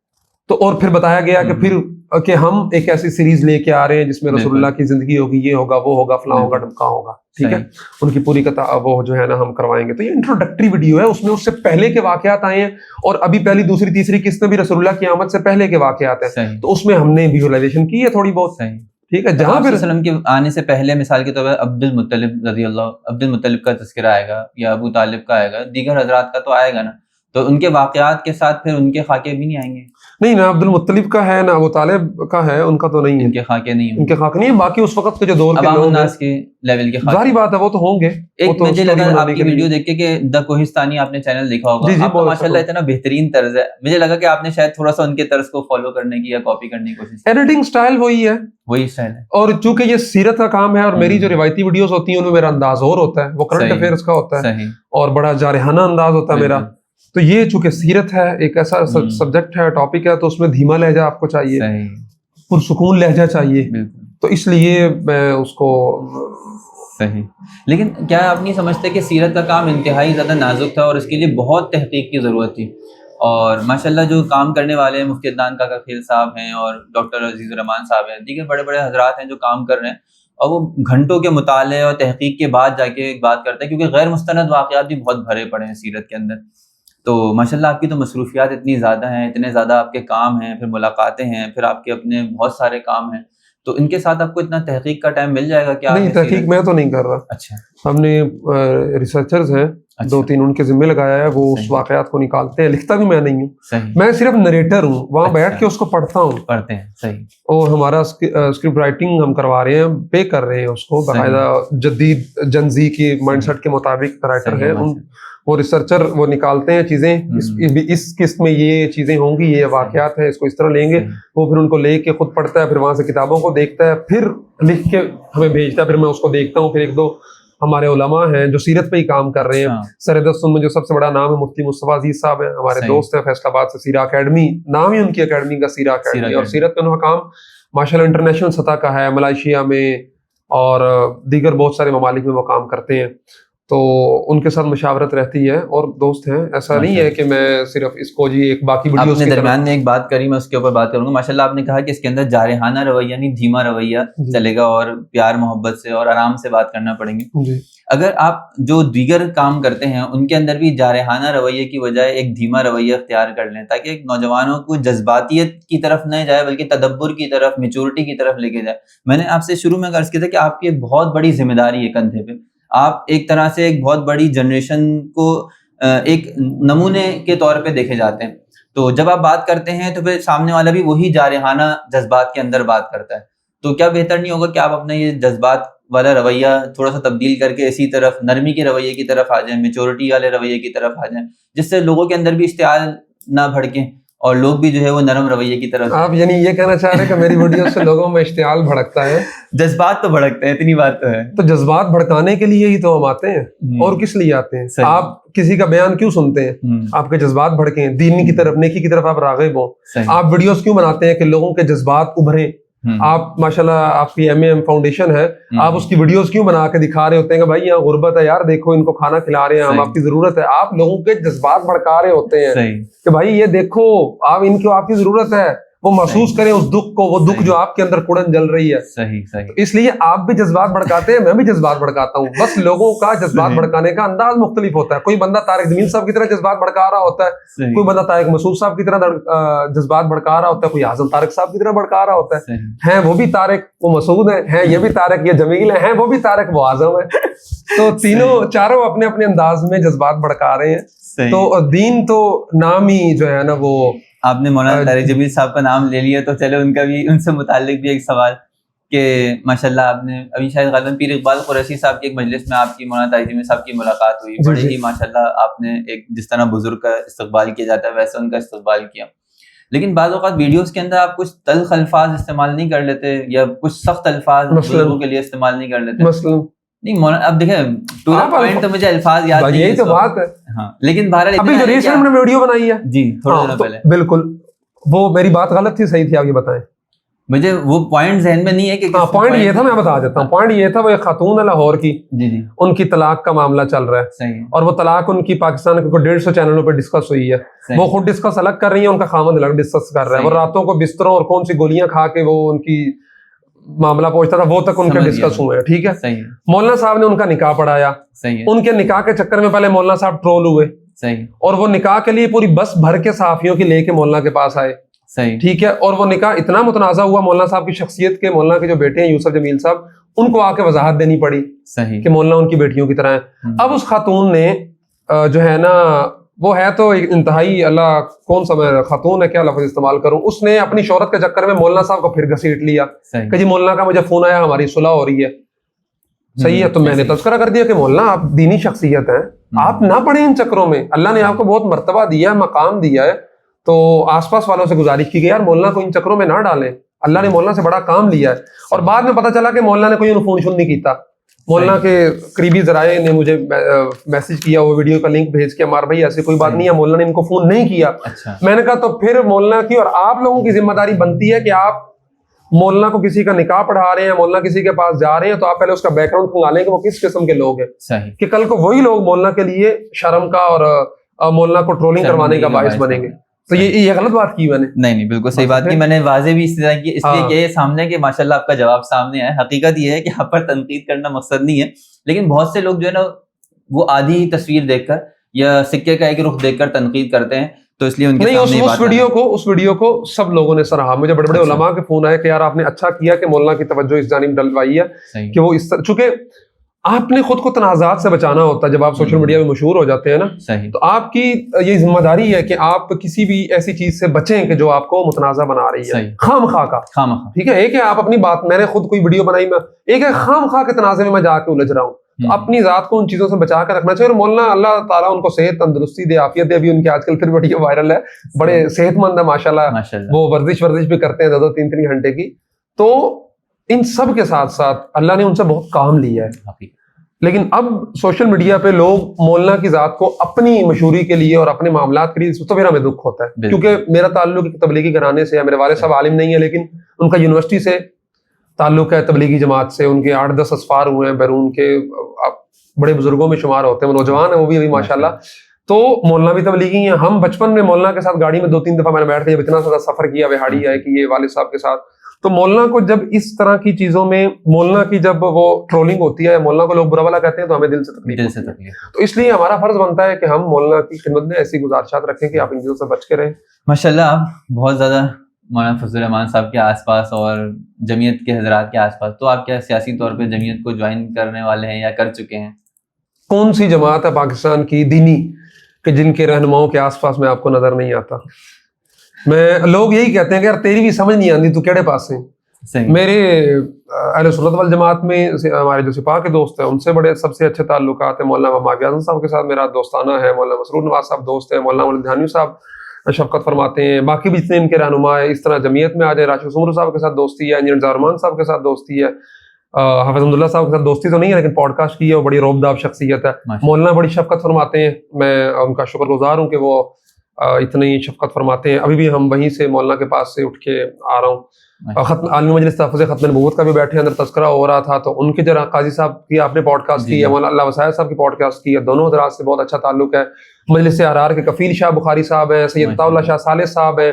تو اور پھر بتایا گیا کہ پھر کہ ہم ایک ایسی سیریز لے کے آ رہے ہیں جس میں رسول اللہ کی زندگی ہوگی, یہ ہوگا, وہ ہوگا, فلاں ہوگا, ڈمکا ہوگا, ٹھیک ہے, ان کی پوری وہ جو ہے نا ہم کروائیں گے. تو یہ انٹروڈکٹری ویڈیو ہے, اس میں اس سے پہلے کے واقعات آئے ہیں, اور ابھی پہلی دوسری تیسری قسط میں بھی رسول اللہ کی آمد سے پہلے کے واقعات ہیں. تو اس میں ہم نے ویژوائزیشن کی ہے تھوڑی بہت, ٹھیک ہے. جہاں پھر وسلم کے آنے سے پہلے مثال کے طور پر عبد المطلب رضی اللہ, عبد المطلب کا تذکرہ آئے گا, یا ابو طالب کا آئے گا, دیگر حضرات کا تو آئے گا نا. تو ان کے واقعات کے ساتھ پھر ان کے خاکے بھی نہیں آئیں گے؟ نہیں، نہ عبد المطلب کا ہے نہ ابو طالب کا ہے، ان کا تو نہیں ہے، ان کے خاکے نہیں ان کے خاک نہیں ہے. باقی اس وقت کے جو دور کے عوام لوگ الناس کے لیول کے خاکے، ظاہری بات ہے وہ تو ہوں گے. ایک مجھے لگا آپ کی ویڈیو دیکھ کے کہ دا کوہستانی آپ نے چینل دیکھا ہوگا، آپ کا ماشاءاللہ اتنا بہترین طرز ہے، مجھے لگا کہ آپ نے شاید تھوڑا سا ان کے طرز کو فالو کرنے کی یا کاپی کرنے کی کوشش کی. ایڈیٹنگ سٹائل وہی ہے، وہی اسٹائل ہے. اور چونکہ یہ سیرت کا کام ہے اور میری جو روایتی ویڈیوز ہوتی ہیں ان میں میرا انداز اور ہوتا ہے، وہ کرنٹ افیئرس کا ہوتا ہے اور بڑا جارحانہ انداز ہوتا ہے میرا. تو یہ چونکہ سیرت ہے، ایک ایسا سبجیکٹ ہے، ٹاپک ہے، تو اس میں دھیما لہجہ آپ کو چاہیے، پرسکون لہجہ چاہیے، تو اس لیے میں اس کو صحیح. لیکن کیا آپ نہیں سمجھتے کہ سیرت کا کام انتہائی زیادہ نازک تھا اور اس کے لیے بہت تحقیق کی ضرورت تھی؟ اور ماشاءاللہ جو کام کرنے والے ہیں، مفتی عدنان کاکا کھیل صاحب ہیں اور ڈاکٹر عزیز الرحمان صاحب ہیں، دیگر بڑے بڑے حضرات ہیں جو کام کر رہے ہیں، اور وہ گھنٹوں کے مطالعے اور تحقیق کے بعد جا کے ایک بات کرتے ہیں، کیونکہ غیر مستند واقعات بھی بہت بھرے پڑے ہیں سیرت کے اندر. تو ماشاءاللہ آپ کی تو مصروفیات اتنی زیادہ ہیں، اتنے زیادہ آپ کے کام ہیں، پھر ملاقاتیں ہیں، پھر آپ کے اپنے بہت سارے کام ہیں، تو ان کے ساتھ آپ کو اتنا تحقیق کا ٹائم مل جائے گا کیا؟ نہیں، تحقیق میں تو نہیں کر رہا. اچھا، ہم نے ریسرچرز ہیں 2-3 ان کے ذمہ لگایا ہے، وہ اس واقعات کو نکالتے ہیں. لکھتا بھی میں نہیں ہوں، میں صرف نریٹر ہوں، وہاں بیٹھ کے اس کو پڑھتا ہوں، پڑھتے ہیں. صحیح. اور ہمارا اسکرپٹ رائٹنگ ہم کروا رہے ہیں، پے کر رہے ہیں اس کو، باقاعدہ جدید جنزی کی مائنڈ سیٹ کے مطابق رائٹر ہیں وہ ریسرچر، وہ نکالتے ہیں چیزیں، اس قسط میں یہ چیزیں ہوں گی، یہ واقعات ہیں، اس کو اس طرح لیں گے. وہ پھر ان کو لے کے خود پڑھتا ہے، پھر وہاں سے کتابوں کو دیکھتا ہے، پھر لکھ کے ہمیں بھیجتا ہے، پھر میں اس کو دیکھتا ہوں. پھر 1-2 ہمارے علماء ہیں جو سیرت پہ ہی کام کر رہے ہیں. سرحد میں جو سب سے بڑا نام ہے مفتی مصطفیٰ عزیز صاحب ہیں، ہمارے دوست ہیں فیصل آباد سے، سیرہ اکیڈمی نام ہی ان کی اکیڈمی کا سیرہ اکیڈمی، اور سیرت پہ ان کا کام ماشاءاللہ انٹرنیشنل سطح کا ہے، ملائیشیا میں اور دیگر بہت سارے ممالک میں وہ کام کرتے ہیں. تو ان کے ساتھ مشاورت رہتی ہے اور دوست ہیں. ایسا نہیں ہے کہ میں صرف اس کو جی ایک باقی ویڈیوز کے درمیان میں ایک بات کری، میں اس کے اوپر بات کروں گا. ماشاءاللہ آپ نے کہا کہ اس کے اندر جارحانہ رویہ نہیں، دھیما رویہ چلے گا اور پیار محبت سے اور آرام سے بات کرنا پڑیں گے. اگر آپ جو دیگر کام کرتے ہیں ان کے اندر بھی جارحانہ رویے کی بجائے ایک دھیما رویہ اختیار کر لیں، تاکہ ایک نوجوانوں کو جذباتیت کی طرف نہ جائے بلکہ تدبر کی طرف، میچورٹی کی طرف لے کے جائے. میں نے آپ سے شروع میں عرض کیا تھا کہ آپ کی ایک بہت بڑی ذمہ داری ہے کندھے پہ. آپ ایک طرح سے ایک بہت بڑی جنریشن کو ایک نمونے کے طور پہ دیکھے جاتے ہیں. تو جب آپ بات کرتے ہیں تو پھر سامنے والا بھی وہی جارحانہ جذبات کے اندر بات کرتا ہے. تو کیا بہتر نہیں ہوگا کہ آپ اپنے یہ جذبات والا رویہ تھوڑا سا تبدیل کر کے اسی طرف، نرمی کے رویے کی طرف آ جائیں، میچورٹی والے رویے کی طرف آ جائیں، جس سے لوگوں کے اندر بھی اشتعال نہ بھڑکیں اور لوگ بھی جو ہے وہ نرم رویے کی طرف. آپ یعنی یہ کہنا چاہ رہے ہیں کہ میری ویڈیو سے لوگوں میں اشتعال بھڑکتا ہے؟ جذبات تو بھڑکتے ہیں، اتنی بات تو ہے. تو جذبات بھڑکانے کے لیے ہی تو ہم آتے ہیں، اور کس لیے آتے ہیں؟ آپ کسی کا بیان کیوں سنتے ہیں؟ آپ کے جذبات بھڑکیں، دین کی طرف، نیکی کی طرف آپ راغب ہوں. آپ ویڈیوز کیوں بناتے ہیں کہ لوگوں کے جذبات ابھریں؟ آپ ماشاءاللہ آپ کی ایم فاؤنڈیشن ہے، آپ اس کی ویڈیوز کیوں بنا کے دکھا رہے ہوتے ہیں کہ بھائی یہاں غربت ہے، یار دیکھو ان کو کھانا کھلا رہے ہیں ہم، آپ کی ضرورت ہے. آپ لوگوں کے جذبات بھڑکا رہے ہوتے ہیں کہ بھائی یہ دیکھو آپ ان کو، آپ کی ضرورت ہے، وہ محسوس کریں اس دکھ کو، وہ دکھ جو آپ کے اندر کڑن جل رہی ہے. صحیح. اس لیے آپ بھی جذبات بھڑکاتے ہیں، میں بھی جذبات بھڑکاتا ہوں، بس لوگوں کا جذبات بھڑکانے کا انداز مختلف ہوتا ہے. کوئی بندہ طارق جمیل صاحب کی طرح جذبات بھڑکا رہا ہوتا ہے، کوئی بندہ طارق مسعود صاحب کی طرح جذبات بھڑکا رہا ہوتا ہے، کوئی اعظم طارق صاحب کی طرح بھڑکا رہا ہوتا ہے. ہیں وہ بھی طارق، وہ مسعود ہیں یہ بھی طارق، یہ جمیل ہیں وہ بھی طارق، وہ اعظم ہے. تو تینوں چاروں اپنے اپنے انداز میں جذبات بھڑکا رہے ہیں. تو دین تو نام ہی جو ہے نا، وہ آپ نے مولانا طارق جمیل صاحب کا نام لے لیا تو چلو ان کا بھی، ان سے متعلق بھی ایک سوال کہ ماشاءاللہ آپ نے ابھی شاید غالباً پیر اقبال قریشی صاحب کی ایک مجلس میں آپ کی مولانا طارق جمیل صاحب کی ملاقات ہوئی. بڑے ہی ماشاءاللہ آپ نے ایک جس طرح بزرگ کا استقبال کیا جاتا ہے ویسے ان کا استقبال کیا. لیکن بعض اوقات ویڈیوز کے اندر آپ کچھ تلخ الفاظ استعمال نہیں کر لیتے یا کچھ سخت الفاظ بزرگوں کے لیے استعمال نہیں کر لیتے؟ نہیں مولانا اب دیکھیں ٹو دا پوائنٹ تو مجھے الفاظ یاد نہیں، یہی تو بات ہے. ہاں لیکن بہرحال ابھی جو ریسنٹ میں ویڈیو بنائی ہے جی تھوڑا دنوں پہلے، بالکل وہ میری بات غلط تھی صحیح تھی، آپ یہ بتائیں. مجھے وہ پوائنٹ ذہن میں نہیں ہے کہ پوائنٹ یہ تھا، میں بتا دیتا ہوں. پوائنٹ یہ تھا، وہ ایک خاتون ہے لاہور کی، جی ان کی طلاق کا معاملہ چل رہا ہے، اور وہ طلاق ان کی پاکستان کے 150 چینلوں پہ ڈسکس ہوئی ہے. وہ خود ڈسکس الگ کر رہی ہیں، ان کا خاوند الگ ڈسکس کر رہا ہے. وہ راتوں کو بستروں اور کون سی گولیاں کھا کے وہ ان کی معاملہ پہنچتا تھا، وہ تک ان کے ڈسکس ہوئے ہیں. ٹھیک ہے، مولانا صاحب نے ان کا نکاح پڑھایا. ان کے نکاح کے چکر میں پہلے مولانا صاحب ٹرول ہوئے، اور وہ نکاح کے لیے پوری بس بھر کے صحافیوں کی لے کے مولانا کے پاس آئے. ٹھیک ہے، اور وہ نکاح اتنا متنازع ہوا مولانا صاحب کی شخصیت کے، مولانا کے جو بیٹے ہیں یوسف جمیل صاحب، ان کو آ کے وضاحت دینی پڑی کہ مولانا ان کی بیٹیوں کی طرح ہے. اب اس خاتون نے جو ہے نا وہ ہے تو انتہائی اللہ کون سا میں خاتون ہے کیا لفظ استعمال کروں, اس نے اپنی شہرت کے چکر میں مولانا صاحب کو پھر گھسیٹ لیا کہ جی مولانا کا مجھے فون آیا ہماری صلح ہو رہی ہے. صحیح ہے, تو میں نے تذکرہ کر دیا کہ مولانا آپ دینی شخصیت ہیں, آپ نہ پڑیں ان چکروں میں, اللہ نے آپ کو بہت مرتبہ دیا ہے, مقام دیا ہے. تو آس پاس والوں سے گزارش کی گئی یار مولانا کو ان چکروں میں نہ ڈالیں, اللہ نے مولانا سے بڑا کام لیا ہے. اور بعد میں پتہ چلا کہ مولانا نے کوئی فون شون نہیں کیتا. مولانا کے قریبی ذرائع نے مجھے میسج کیا, وہ ویڈیو کا لنک بھیج کے ہمارا بھائی ایسی کوئی بات نہیں ہے, مولانا نے ان کو فون نہیں کیا. میں نے کہا تو پھر مولانا کی اور آپ لوگوں کی ذمہ داری بنتی ہے کہ آپ مولانا کو کسی کا نکاح پڑھا رہے ہیں, مولانا کسی کے پاس جا رہے ہیں, تو آپ پہلے اس کا بیک گراؤنڈ کھنگا لیں کہ وہ کس قسم کے لوگ ہیں, کہ کل کو وہی لوگ مولانا کے لیے شرم کا اور مولانا کو ٹرولنگ کروانے کا باعث بنیں گے. تو یہ غلط بات کی میں نے. نہیں بالکل صحیح بات کی, میں نے واضح بھی اس طرح کی اس لیے کہ یہ سامنے کہ ماشاءاللہ آپ کا جواب سامنے آیا. حقیقت یہ ہے کہ یہاں پر تنقید کرنا مقصد نہیں ہے, لیکن بہت سے لوگ جو ہے نا وہ آدھی تصویر دیکھ کر یا سکے کا ایک رخ دیکھ کر تنقید کرتے ہیں, تو اس لیے ان کے سامنے اس ویڈیو کو سب لوگوں نے سراہا. مجھے بڑے بڑے علماء کے فون آئے کہ یار آپ نے اچھا کیا کہ مولانا کی توجہ اس جانب ڈلوائی ہے کہ وہ اس طرح, چونکہ آپ نے خود کو تنازعات سے بچانا ہوتا ہے. جب آپ سوشل میڈیا میں مشہور ہو جاتے ہیں نا, تو آپ کی یہ ذمہ داری ہے کہ آپ کسی بھی ایسی چیز سے بچیں کہ جو آپ کو متنازع بنا رہی ہے خام خواہ کا. ٹھیک ہے, ایک ہے آپ اپنی بات, میں نے خود کوئی ویڈیو بنائی, میں ایک ہے خام خواہ کے تنازع میں جا کے الجھ رہا ہوں. تو اپنی ذات کو ان چیزوں سے بچا کر رکھنا چاہیے. اور مولانا اللہ تعالیٰ ان کو صحت تندرستی دے, عافیت دے. ابھی ان کے آج کل پھر ویڈیو وائرل ہے, بڑے صحت مند ہے ماشاءاللہ, وہ ورزش بھی کرتے ہیں 2-3 گھنٹے کی. تو ان سب کے ساتھ ساتھ اللہ نے ان سے بہت کام لیا ہے. لیکن اب سوشل میڈیا پہ لوگ مولانا کی ذات کو اپنی مشہوری کے لیے اور اپنے معاملات کے لیے, تو پھر ہمیں دکھ ہوتا ہے. کیونکہ میرا تعلق ایک تبلیغی گھرانے سے ہے, میرے والد صاحب عالم نہیں ہے لیکن ان کا یونیورسٹی سے تعلق ہے, تبلیغی جماعت سے. ان کے 8-10 اسفار ہوئے ہیں بیرون کے, بڑے بزرگوں میں شمار ہوتے ہیں, وہ نوجوان ہیں وہ بھی ابھی ماشاءاللہ. تو مولانا بھی تبلیغی ہیں. ہم بچپن میں مولانا کے ساتھ گاڑی میں 2-3 دفعہ میں نے بیٹھ کے اتنا زیادہ سفر کیا وہاڑی ہے کہ یہ والد صاحب کے ساتھ. تو مولانا کو جب اس طرح کی چیزوں میں مولانا کی جب وہ ٹرولنگ ہوتی ہے, مولانا کو لوگ برا بھلا کہتے ہیں, تو ہمیں دل سے تکلیف. تو اس لیے ہمارا فرض بنتا ہے کہ ہم مولانا کی خدمت میں ایسی گزارشات رکھیں کہ آپ ان چیزوں سے بچ کے رہیں. ماشاءاللہ آپ بہت زیادہ مولانا فضل الرحمان صاحب کے آس پاس اور جمعیت کے حضرات کے آس پاس, تو آپ کیا سیاسی طور پہ جمعیت کو جوائن کرنے والے ہیں یا کر چکے ہیں؟ کون سی جماعت ہے پاکستان کی دینی کہ جن کے رہنماؤں کے آس پاس میں آپ کو نظر نہیں آتا؟ میں لوگ یہی کہتے ہیں کہ یار تیری بھی سمجھ نہیں آتی, تو کیڑے پاس ہیں. میرے اہل سنت والجماعت میں ہمارے جو سپاہ کے دوست ہیں ان سے بڑے سب سے اچھے تعلقات ہیں. مولانا ماوی اعظم صاحب کے ساتھ میرا دوستانہ ہے, مولانا مسرور نواز صاحب دوست ہیں, مولانا مولدھیانوی صاحب شفقت فرماتے ہیں, باقی بھی جتنے ان کے رہنما ہیں. اس طرح جمعیت میں آ جائے, راشد عمر صاحب کے ساتھ دوستی ہے, انجینئر زارمان صاحب کے ساتھ دوستی ہے, حافظ حمد اللہ صاحب کے ساتھ دوستی تو نہیں ہے لیکن پوڈ کاسٹ کی ہے, وہ بڑی روبداب شخصیت ہے. مولانا بڑی شفقت فرماتے ہیں, میں ان کا شکر گزار ہوں کہ وہ اتنی شفقت فرماتے ہیں. ابھی بھی ہم وہیں سے مولانا کے پاس سے اٹھ کے آ رہا ہوں. عالمی مجلس تحفظ ختم نبوت کا بھی بیٹھے اندر تذکرہ ہو رہا تھا, تو ان کے جرا قاضی صاحب کی آپ نے پوڈ کاسٹ کی ہے, مولانا اللہ وسائل صاحب کی پوڈ کاسٹ کی ہے. دونوں حضرات سے بہت اچھا تعلق ہے. مجلس احرار کے کفیل شاہ بخاری صاحب ہیں, سید عطا اللہ شاہ صالح صاحب ہیں,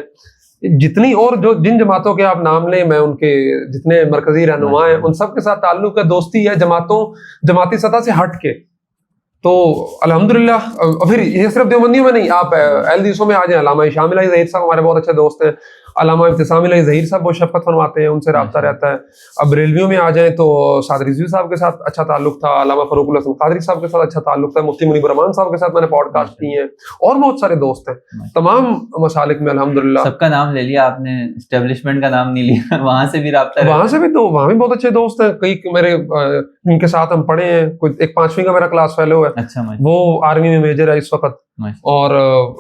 جتنی اور جو جن جماعتوں کے آپ نام لیں, میں ان کے جتنے مرکزی رہنما ہیں ان سب کے ساتھ تعلق ہے, دوستی ہے, جماعتی سطح سے ہٹ کے. تو الحمدللہ. پھر یہ صرف دیوبندیوں میں نہیں, آپ اہل حدیثوں میں آ جائیں, علامہ شامل علی ظہیر صاحب ہمارے بہت اچھے دوست ہیں, علامہ ابتسام علی ظہیر صاحب بہت شفقت فرماتے ہیں, ان سے رابطہ رہتا ہے. اب ریلویوں میں آ جائیں تو سعد رضوی صاحب کے ساتھ اچھا تعلق تھا, علامہ فاروق الحسن قادری صاحب کے ساتھ اچھا تعلق تھا, مفتی منیب الرحمان صاحب کے ساتھ میں نے پوڈ کاسٹ کی ہیں, اور بہت سارے دوست ہیں تمام مسالک میں الحمدللہ. سب کا نام لے لیا آپ نے, اسٹیبلشمنٹ کا نام نہیں لیا, وہاں سے بھی رابطہ, وہاں سے بھی وہاں بھی بہت اچھے دوست ہیں. کئی میرے ان کے ساتھ ہم پڑھے ہیں, کوئی ایک 5ویں کا میرا کلاس فیلو ہے, وہ آرمی میں میجر ہے اس وقت, اور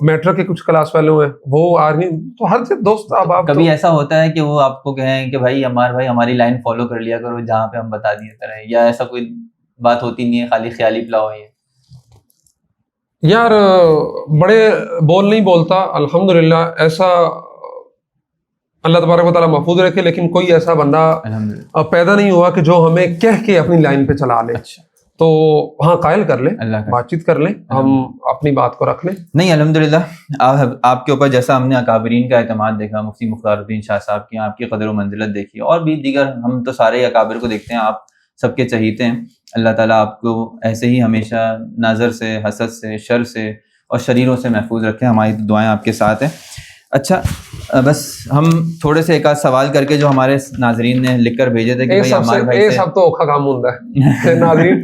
میٹرک کے کچھ کلاس فیلو ہیں, وہ آرمی. تو ہر سے دوست. اب آپ کبھی ایسا ہوتا ہے کہ وہ آپ کو کہیں کہ بھائی ہماری لائن فالو کر لیا کرو جہاں پہ ہم بتا دیا کریں, یا ایسا کوئی بات ہوتی نہیں ہے, خالی خیالی پلاؤ ہے؟ یار بڑے بول نہیں بولتا الحمدللہ, ایسا اللہ تبارک و تعالیٰ محفوظ رکھے, لیکن کوئی ایسا بندہ پیدا نہیں ہوا کہ جو ہمیں کہہ کے اپنی لائن پہ چلا لے. تو ہاں قائل کر لیں, بات چیت کر لیں, ہم اپنی بات کو رکھ لیں. نہیں الحمدللہ آپ کے اوپر جیسا ہم نے اکابرین کا اعتماد دیکھا, مفتی مختار الدین شاہ صاحب کی آپ کی قدر و منزلت دیکھی, اور بھی دیگر ہم تو سارے اکابر کو دیکھتے ہیں, آپ سب کے چہیتے ہیں. اللہ تعالیٰ آپ کو ایسے ہی ہمیشہ نظر سے, حسد سے, شر سے اور شریروں سے محفوظ رکھے. ہماری دعائیں آپ کے ساتھ ہیں. اچھا بس ہم تھوڑے سے ایک آدھ سوال کر کے جو ہمارے ناظرین نے لکھ کر بھیجے تھے کہ بھائی ہمارے بھائی سے سب تو اوکھا کام ہوندا ہے ناظرین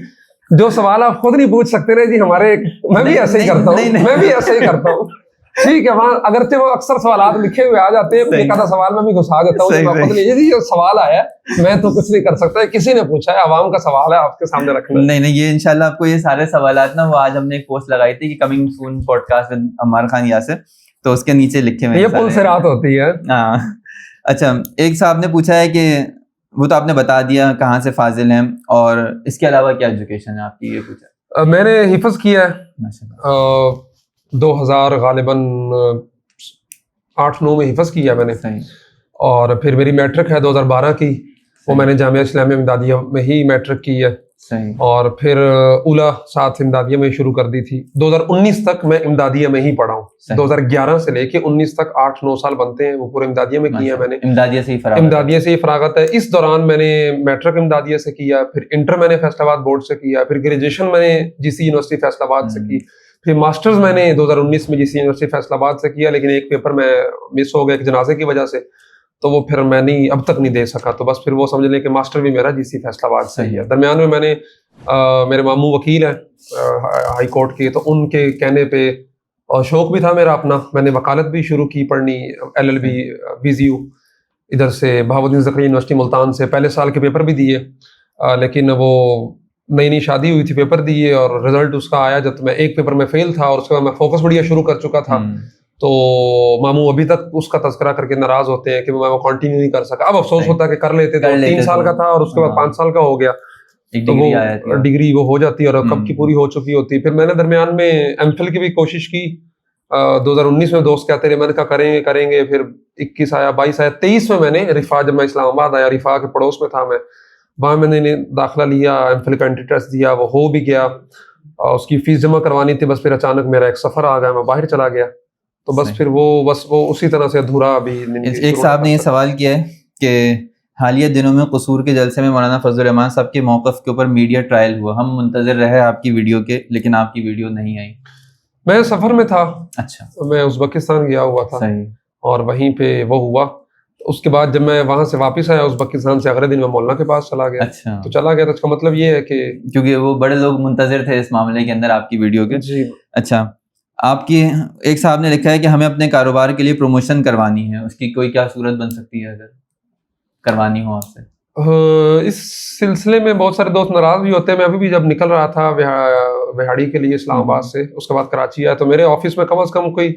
جو سوال آپ خود نہیں پوچھ سکتے نا جی ہمارے میں بھی ایسے ہی کرتا ہوں میں بھی ایسے ہی کرتا ہوں ٹھیک ہے وہاں اگرچہ وہ اکثر سوالات لکھے ہوئے آ جاتے ہیں ایک آدھا سوال میں بھی گھسا دیتا ہوں میں خود نہیں جی سوال آیا ہے میں تو کچھ نہیں کر سکتا کسی نے پوچھا ہے عوام کا سوال ہے آپ کے سامنے رکھنا نہیں یہ انشاءاللہ آپ کو یہ سارے سوالات نا وہ آج ہم نے ایک پوسٹ لگائی تھی کہ coming soon podcast with Ammar Khan Yasir تو اس کے نیچے لکھے ہوئے یہ پل سے رات ہوتی ہے. ہاں اچھا ایک صاحب نے پوچھا ہے کہ وہ تو آپ نے بتا دیا کہاں سے فاضل ہیں اور اس کے علاوہ کیا ایجوکیشن ہے آپ کی یہ پوچھا. میں نے حفظ کیا ہے 2000 غالباً 8-9 میں حفظ کیا میں نے اور پھر میری میٹرک ہے 2012 کی وہ میں نے جامعہ اسلامیہ امدادیہ میں ہی میٹرک کی ہے اور پھر اولا ساتھ امدادیہ میں شروع کر دی تھی 2019 تک میں امدادیہ میں ہی پڑھا ہوں 2011 سے لے کے 19 تک 8-9 سال بنتے ہیں وہ پورے امدادیہ میں کیا ہے میں نے امدادیہ سے ہی فراغت ہے. اس دوران میں نے میٹرک امدادیہ سے کیا پھر انٹر میں نے فیصل آباد بورڈ سے کیا پھر گریجویشن میں نے جی سی یونیورسٹی فیصل آباد سے کی پھر ماسٹرز میں نے 2019 میں جی سی یونیورسٹی فیصل آباد سے کیا لیکن ایک پیپر میں مس ہو گیا ایک جنازے کی وجہ سے تو وہ پھر میں نہیں اب تک نہیں دے سکا تو بس پھر وہ سمجھ لیں کہ ماسٹر بھی میرا جی سی فیصل آباد سے ہی ہے. درمیان میں نے میرے ماموں وکیل ہیں ہائی کورٹ کے تو ان کے کہنے پہ اور شوق بھی تھا میرا اپنا میں نے وکالت بھی شروع کی پڑھنی LLB بی زی یو ادھر سے بہاؤالدین زکریا یونیورسٹی ملتان سے پہلے سال کے پیپر بھی دیے لیکن وہ نئی شادی ہوئی تھی پیپر دیے اور رزلٹ اس کا آیا جب میں ایک پیپر میں فیل تھا اور اس کے بعد میں فوکس بڑھیا شروع کر چکا تھا تو ماموں ابھی تک اس کا تذکرہ کر کے ناراض ہوتے ہیں کہ میں وہ کنٹینیو نہیں کر سکا. اب افسوس ہوتا ہے کہ کر لیتے تو 3 سال کا تھا اور اس کے بعد 5 سال کا ہو گیا تو وہ ڈگری وہ ہو جاتی اور کب کی پوری ہو چکی ہوتی. پھر میں نے درمیان میں M.Phil کی بھی کوشش کی 2019 میں دوست کہتے رہے میں نے کہا کریں گے پھر 21 آیا 22 آیا 23 میں نے رفا جب میں اسلام آباد آیا رفا کے پڑوس میں تھا میں وہاں میں نے داخلہ لیا M.Phil کا انٹری ٹیسٹ دیا وہ ہو بھی گیا اس کی فیس جمع کروانی تھی بس پھر اچانک میرا ایک سفر آ گیا میں باہر چلا گیا تو بس پھر وہ اسی طرح سے ادھورا ابھی. ایک صاحب نے یہ سوال کیا ہے کہ حالیہ دنوں میں قصور کے جلسے میں مولانا فضل الرحمان صاحب کے موقف کے اوپر میڈیا ٹرائل ہوا ہم منتظر رہے آپ کی ویڈیو کے لیکن آپ کی ویڈیو نہیں آئی. میں سفر میں تھا. اچھا میں ازبکستان گیا ہوا تھا اور وہیں پہ وہ ہوا اس کے بعد جب میں وہاں سے واپس آیا ازبکستان سے اگلے دن میں مولانا کے پاس چلا گیا. اچھا تو چلا گیا تو اس کا مطلب یہ ہے کہ کیونکہ وہ بڑے لوگ منتظر تھے اس معاملے کے اندر آپ کی ویڈیو کے. جی اچھا آپ کی ایک صاحب نے لکھا ہے کہ ہمیں اپنے کاروبار کے لیے پروموشن کروانی ہے اس کی کوئی کیا صورت بن سکتی ہے اگر کروانی ہو آپ سے؟ اس سلسلے میں بہت سارے دوست ناراض بھی ہوتے ہیں. میں ابھی بھی جب نکل رہا تھا وہاڑی کے لیے اسلام آباد سے اس کے بعد کراچی آیا تو میرے آفس میں کم از کم کوئی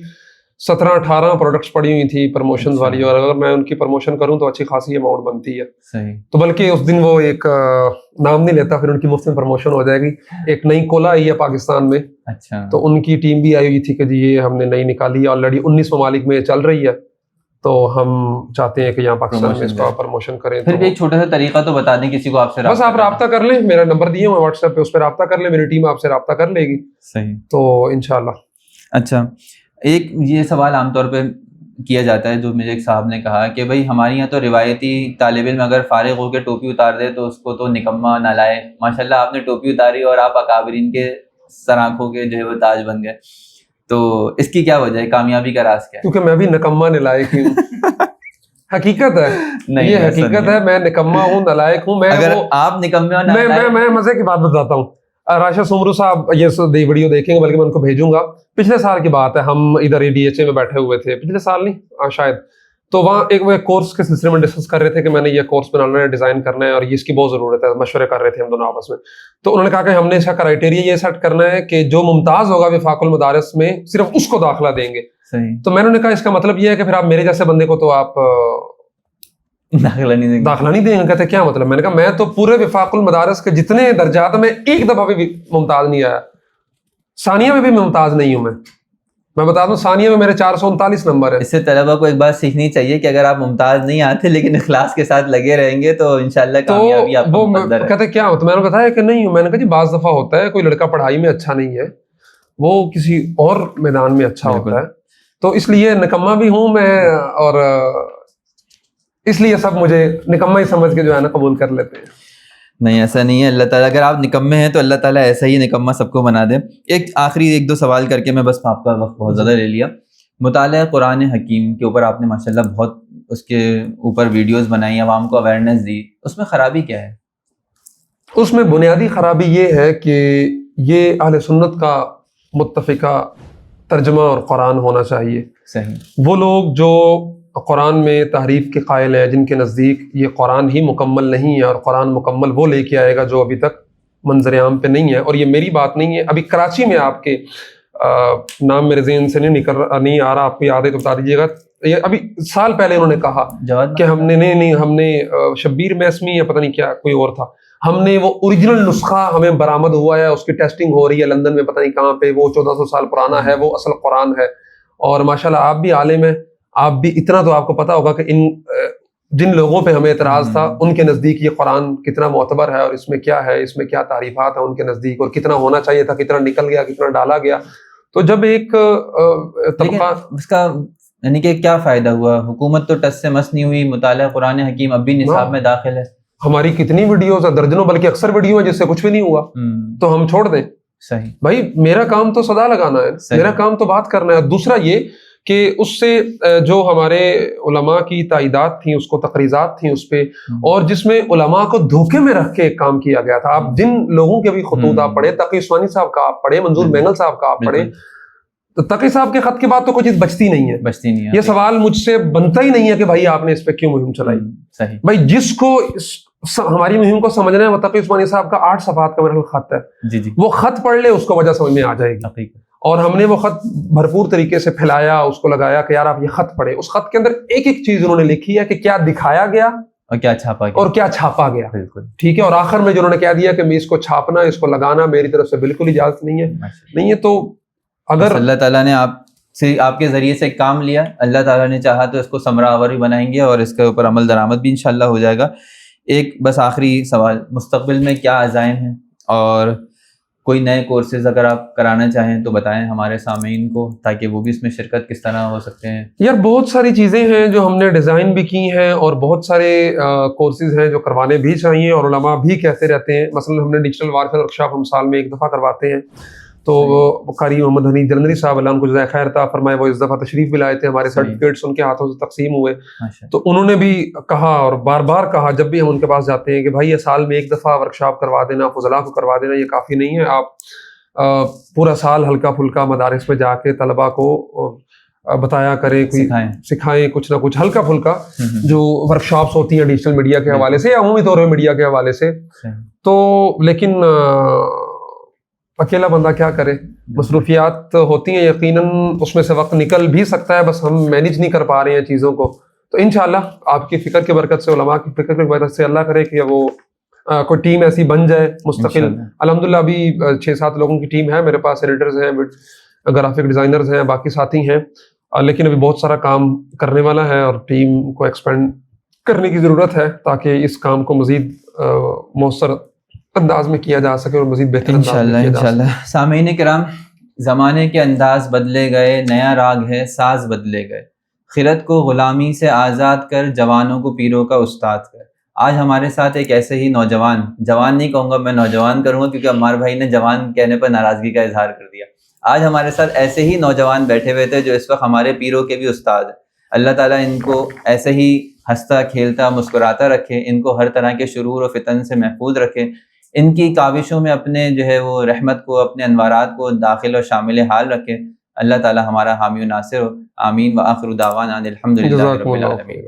17-18 پروڈکٹس پڑی ہوئی تھی پروموشن والی اور اگر میں ان کی پروموشن کروں تو اچھی خاصی اماؤنٹ بنتی ہے. تو بلکہ اس دن وہ ایک نام نہیں لیتا پھر ان کی مفت میں پروموشن ہو جائے گی. ایک نئی کولا آئی ہے پاکستان میں تو ان کی ٹیم بھی آئی ہوئی تھی کہ جی یہ ہم نے نئی نکالی ہے آلریڈی 19 ممالک میں چل رہی ہے تو ہم چاہتے ہیں کہ یہاں پاکستان میں اس کا پروموشن کریں. پھر بھی ایک چھوٹا سا طریقہ تو بتا دیں کسی کو آپ سے بس آپ رابطہ کر لیں میرا نمبر دیے ہوئے واٹس ایپ پہ اس پہ رابطہ کر لیں میری ٹیم آپ سے رابطہ کر لے گی. صحیح تو انشاءاللہ. اچھا ایک یہ سوال عام طور پہ کیا جاتا ہے جو مجھے ایک صاحب نے کہا کہ بھائی ہمارے یہاں تو روایتی طالب علم اگر فارغ ہو کے ٹوپی اتار دے تو اس کو تو نکما نالائق. ماشاءاللہ آپ نے ٹوپی اتاری اور آپ اکابرین کے سر آنکھوں کے جو ہے وہ تاج بن گئے تو اس کی کیا وجہ ہے کامیابی کا راز کیا ہے؟ کیونکہ میں بھی نکما نالائق ہوں. حقیقت ہے یہ حقیقت ہے میں نکما ہوں نالائق ہوں. میں اگر آپ نکمے ہو نالائق میں مزے کی بات بتاتا ہوں. راشد سمرو صاحب یہ ویڈیو دیکھیں گے بلکہ میں ان کو بھیجوں گا. پچھلے سال کی بات ہے ہم ادھر ADHA میں بیٹھے ہوئے تھے پچھلے سال نہیں شاید تو وہاں ایک وہ کورس کے سلسلے میں ڈسکس کر رہے تھے کہ میں نے یہ کورس بنانا ہے ڈیزائن کرنا ہے اور یہ اس کی بہت ضرورت ہے. مشورے کر رہے تھے ہم دونوں آپس میں تو انہوں نے کہا کہ ہم نے اس کا کرائٹیریا یہ سیٹ کرنا ہے کہ جو ممتاز ہوگا وفاق المدارس میں صرف اس کو داخلہ دیں گے. تو میں نے کہا اس کا مطلب یہ ہے کہ پھر آپ میرے جیسے بندے کو تو آپ داخلہ نہیں دیں گے. کہتے کیا مطلب؟ میں نے کہا میں تو پورے وفاق المدارس کے جتنے درجات میں ایک دفعہ بھی ممتاز نہیں آیا. ثانیہ میں بھی ممتاز نہیں ہوں میں بتا دوں ثانیہ میں میرے 439 نمبر ہے. اس سے طلبہ کو ایک بات سیکھنی چاہیے کہ اگر آپ ممتاز نہیں آتے لیکن اخلاص کے ساتھ لگے رہیں گے تو انشاءاللہ کامیابی آپ کو مقدر ہے. کہتے کیا ہوتا ہے؟ میں نے بتایا کہ نہیں ہوں. میں نے کہا جی بعض دفعہ ہوتا ہے کوئی لڑکا پڑھائی میں اچھا نہیں ہے وہ کسی اور میدان میں اچھا ہوتا ہے تو اس لیے نکما بھی ہوں میں اور اس لیے سب مجھے نکما ہی سمجھ کے جو ہے نا قبول کر لیتے ہیں. نہیں ایسا نہیں ہے. اللہ تعالیٰ اگر آپ نکمے ہیں تو اللہ تعالیٰ ایسا ہی نکما سب کو بنا دے. ایک آخری 1-2 سوال کر کے میں بس آپ کا وقت بہت زیادہ لے لیا. مطالعہ قرآن حکیم کے اوپر آپ نے ماشاءاللہ بہت اس کے اوپر ویڈیوز بنائی عوام کو اویئرنیس دی اس میں خرابی کیا ہے؟ اس میں بنیادی خرابی یہ ہے کہ یہ اہل سنت کا متفقہ ترجمہ اور قرآن ہونا چاہیے. صحیح. وہ لوگ جو قرآن میں تحریف کے قائل ہیں، جن کے نزدیک یہ قرآن ہی مکمل نہیں ہے اور قرآن مکمل وہ لے کے آئے گا جو ابھی تک منظر عام پہ نہیں ہے. اور یہ میری بات نہیں ہے، ابھی کراچی میں آپ کے نام میرے ذہن سے نہیں آ رہا، آپ کو یاد ہے تو بتا دیجیے گا. یہ ابھی سال پہلے انہوں نے کہا کہ ہم نے ہم نے شبیر میسمی یا پتہ نہیں کیا کوئی اور تھا، ہم نے وہ اوریجنل نسخہ ہمیں برآمد ہوا ہے، اس کی ٹیسٹنگ ہو رہی ہے لندن میں پتہ نہیں کہاں پہ، وہ 1400 سال پرانا ہے، وہ اصل قرآن ہے. اور ماشاءاللہ آپ بھی عالم ہیں، آپ بھی اتنا تو آپ کو پتہ ہوگا کہ جن لوگوں پہ ہمیں اعتراض تھا ان کے نزدیک یہ قرآن کتنا معتبر ہے اور اس میں کیا ہے، اس میں کیا تعریفات ہیں ان کے نزدیک، اور کتنا ہونا چاہیے تھا، کتنا نکل گیا، کتنا ڈالا گیا. تو جب ایک طبقہ اس کا یعنی کہ کیا فائدہ ہوا؟ حکومت تو ٹس سے مس نہیں ہوئی، مطالعہ قرآن حکیم اب بھی نصاب میں داخل ہے. ہماری کتنی ویڈیوز ہیں، درجنوں بلکہ اکثر ویڈیو ہیں جس سے کچھ بھی نہیں ہوا، تو ہم چھوڑ دیں؟ صحیح بھائی میرا کام تو صدا لگانا ہے، میرا کام تو بات کرنا ہے. دوسرا یہ کہ اس سے جو ہمارے علماء کی تائیدات تھیں، اس کو تقریضات تھیں اس پہ، اور جس میں علماء کو دھوکے میں رکھ کے ایک کام کیا گیا تھا. آپ جن لوگوں کے بھی خطوط آپ پڑھے، تقی عثمانی صاحب کا آپ پڑھے، منظور مینگل صاحب کا آپ پڑھے، تو تقی صاحب کے خط کے بعد تو کوئی چیز بچتی نہیں ہے. یہ سوال مجھ سے بنتا ہی نہیں ہے کہ بھائی آپ نے اس پہ کیوں مہم چلائی. صحیح. بھائی جس کو ہماری مہم کو سمجھنا ہے، وہ تقی عثمانی صاحب کا 8 صفحات کا میرا خط ہے، جی وہ خط پڑھ لے، اس کو وجہ سمجھ میں آ جائے گی. اور ہم نے وہ خط بھرپور طریقے سے پھیلایا، اس کو لگایا کہ یار آپ یہ خط پڑھیں. اس خط کے اندر ایک ایک چیز انہوں نے لکھی ہے کہ کیا دکھایا گیا اور کیا چھاپا گیا. بالکل ٹھیک ہے. اور آخر میں جو انہوں نے کہہ دیا کہ میں اس کو چھاپنا، اس کو لگانا میری طرف سے بالکل اجازت نہیں ہے. تو اگر اللہ تعالیٰ نے آپ کے ذریعے سے ایک کام لیا، اللہ تعالیٰ نے چاہا تو اس کو ثمرہ آور بھی بنائیں گے اور اس کے اوپر عمل درآمد بھی انشاءاللہ ہو جائے گا. ایک بس آخری سوال، مستقبل میں کیا عزائم ہیں اور کوئی نئے کورسز اگر آپ کرانا چاہیں تو بتائیں ہمارے سامعین کو، تاکہ وہ بھی اس میں شرکت کس طرح ہو سکتے ہیں. یار بہت ساری چیزیں ہیں جو ہم نے ڈیزائن بھی کی ہیں، اور بہت سارے کورسز ہیں جو کروانے بھی چاہیے، اور علماء بھی کہتے رہتے ہیں. مثلا ہم نے ڈیجیٹل وارفیئر ورکشاپ ہم سال میں 1 دفعہ کرواتے ہیں. تو قاری محمد حنیف جلندری صاحب اللہ ان کو جزائے خیر عطا فرمائے، وہ اس دفعہ تشریف بھی لائے تھے، ہمارے سرٹیفکیٹس ان کے ہاتھوں سے تقسیم ہوئے. تو انہوں نے بھی کہا اور بار بار کہا جب بھی ہم ان کے پاس جاتے ہیں کہ بھائی یہ سال میں 1 دفعہ ورکشاپ کروا دینا، فضلاء کو کروا دینا، یہ کافی نہیں ہے. آپ پورا سال ہلکا پھلکا مدارس میں جا کے طلباء کو بتایا کریں، سکھائیں کچھ نہ کچھ ہلکا پھلکا جو ورکشاپس ہوتی ہیں ڈیجیٹل میڈیا کے حوالے سے یا عمومی طور پہ میڈیا کے حوالے سے. تو لیکن اکیلا بندہ کیا کرے، مصروفیات ہوتی ہیں یقیناً، اس میں سے وقت نکل بھی سکتا ہے، بس ہم مینیج نہیں کر پا رہے ہیں چیزوں کو. تو انشاءاللہ آپ کی فکر کی برکت سے، علماء کی فکر کی برکت سے اللہ کرے کہ وہ کوئی ٹیم ایسی بن جائے مستقل. الحمدللہ ابھی 6-7 لوگوں کی ٹیم ہے میرے پاس، ایڈیٹرز ہیں، گرافک ڈیزائنرز ہیں، باقی ساتھی ہیں. لیکن ابھی بہت سارا کام کرنے والا ہے اور ٹیم کو ایکسپینڈ کرنے کی ضرورت ہے تاکہ اس کام کو مزید مؤثر انداز میں کیا جا سکے اور مزید بہتر انشاءاللہ. سامعین کرام، زمانے کے انداز بدلے گئے، نیا راگ ہے، ساز بدلے گئے. خرد کو غلامی سے آزاد کر، جوانوں کو پیروں کا استاد کر. آج ہمارے ساتھ ایک ایسے ہی نوجوان نہیں کہوں گا میں، نوجوان کروں گا کیونکہ عمار بھائی نے جوان کہنے پر ناراضگی کا اظہار کر دیا. آج ہمارے ساتھ ایسے ہی نوجوان بیٹھے ہوئے تھے جو اس وقت ہمارے پیروں کے بھی استاد ہیں. اللہ تعالیٰ ان کو ایسے ہی ہنستا کھیلتا مسکراتا رکھے، ان کو ہر طرح کے شرور و فتن سے محفوظ رکھے، ان کی کاوشوں میں اپنے جو ہے وہ رحمت کو، اپنے انوارات کو داخل و شامل حال رکھے. اللہ تعالیٰ ہمارا حامی و ناصر ہو. آمین. وآخر دعوانا الحمدللہ رب العالمین.